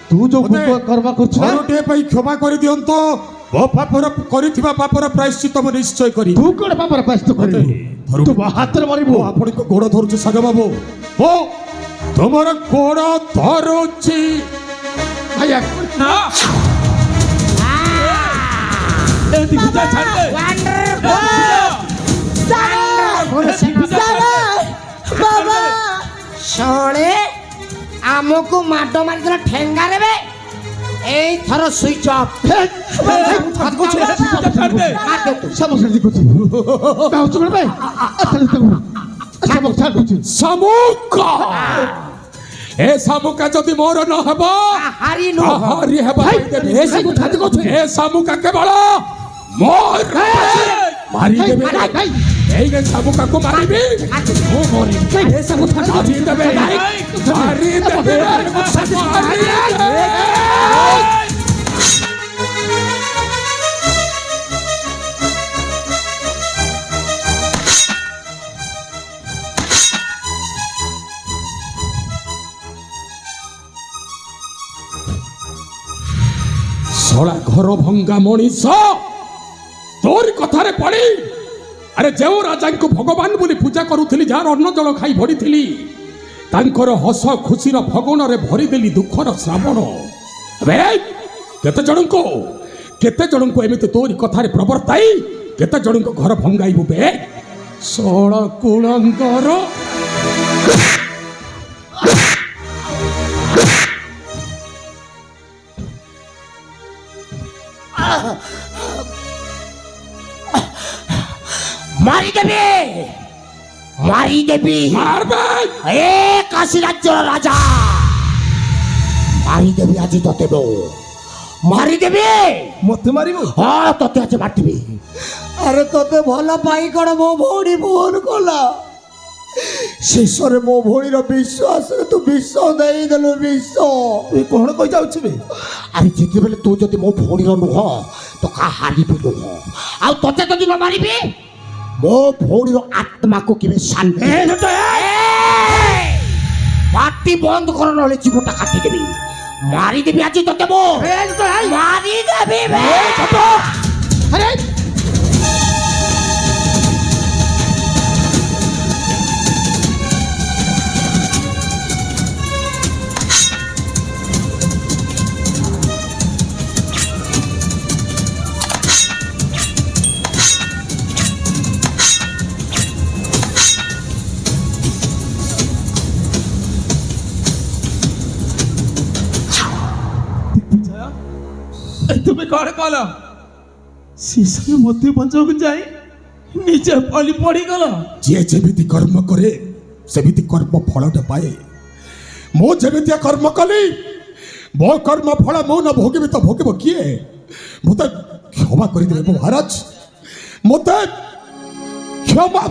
ତୁ ଯୋଉ କର୍ମ କରୁଛୁ ନା ଥରୁଟିଏ ପାଇଁ କ୍ଷମା କରିଦିଅନ୍ତୁ ମୋ ପାପର କରିଥିବା ପାପର ପ୍ରାୟଶ୍ଚିତ ମୁଁ ନିଶ୍ଚୟ କରିବି ତୁ କଣ ପାପର ପ୍ରାୟଶ୍ଚିତ କରିବୁ ତୁ ମୋ ହାତରେ ମରିବୁ ମୁଁ ଆପଣଙ୍କ ଗୋଡ଼ ଧରୁଛି ସାଗ ବାବୁ ଓ ତୁମର ଗୋଡ଼ ଧରୁଛି ଆଜ୍ଞା ନା ଏ ଦିଗୁଜା ଛାଡ ଦେ ବାବା ଶୁଣେ ଆମକୁ ମାଡ ମାରିଦେଲ ଠେଙ୍ଗାରେ ବେ ଏଇଥର ସୁଇଚ୍ ଅଫ୍ ଛାଡ ଦେ ସମସ୍ତେ ଦେଖୁଛି କାହୁଛୁ କଣ ପାଇଁ ଶାମୁକ ଏ ଶାମୁକା ଯଦି ମୋର ନ ହେବ ହାରିନୁ ହାରି ହେବ ଏ ଶାମୁକା କେବଳ ମୋର ମାରିଦେବେ এই শামুকাকে মারিবি ও মরিবি এই শামুকা মারিদেবে মারিদেবে ଶଳା ଘର ଭଙ୍ଗା ମଣିଷ ତୋରି କଥାରେ ପଡି ଆରେ ଯେଉଁ ରାଜାଙ୍କୁ ଭଗବାନ ବୋଲି ପୂଜା କରୁଥିଲି ଯାହାର ଅନ୍ନ ଜଳ ଖାଇ ଭରିଥିଲି ତାଙ୍କର ହସ ଖୁସିର ଫଗଣରେ ଭରିଦେଲି ଦୁଃଖର ଶ୍ରାବଣ କେତେ ଜଣଙ୍କୁ ଏମିତି ତୋରି କଥାରେ ପ୍ରବର୍ତ୍ତାଇ କେତେ ଜଣଙ୍କ ଘର ଭଙ୍ଗାଇବୁ ବେ ଷୋଳ କୁଳଙ୍କର মারিদেবি মারবে এ কাশী রাজ্যর রাজা মারিদেবি আজি তোতে মারিদেবি মতে মারিব হ্যাঁ তোতে আজ মারদেবি আরে তোতে ভাল পাই কଣ ମୋ ଭଉଣୀ ଫୋନ କଲା ଶେଷରେ ମୋ ଭଉଣୀର ବିଶ୍ୱାସରେ ତୁ ବିଷ ଦେଇଦେଲୁ ବିଷ তুই କଣ କହି ଯାଉଛୁ ବେ ଆରେ ଯେତେବେଳେ ତୁ ଯଦି ମୋ ଭଉଣୀର ନୁହଁ ତ କାହାରି ବି ନୁହଁ ଆଉ ତତେ ଯଦି ନ ମାରିବି ମୋ ଭଉଣୀର ଆତ୍ମାକୁ କେବେ ଶାନ୍ତି ପାଟି ବନ୍ଦ କର ନହେଲେ ଜୀବଟା କାଟିଦେବି ମାରିଦେବି ଆଜି ତତେ ମୁଁ ମାରିଦେବି আরে তুমি କଣ କଲ ଶେଷରେ ମୋତେ ବଞ୍ଚାବାକୁ ଯାଇ ନିଜେ ପଲି ପଡ଼ିଗଲ ଯିଏ ଯେମିତି କର୍ମ କରେ ସେମିତି କର୍ମ ଫଳଟା ପାଏ ମୁଁ ଯେମିତିଆ କର୍ମ କଲି ମୋ କର୍ମ ଫଳ ମୁଁ ନ ଭୋଗିବି ତ ଭୋଗିବ କିଏ ମୋତେ କ୍ଷମା କରିଦେବେ ମହାରାଜ ମୋତେ କ୍ଷମା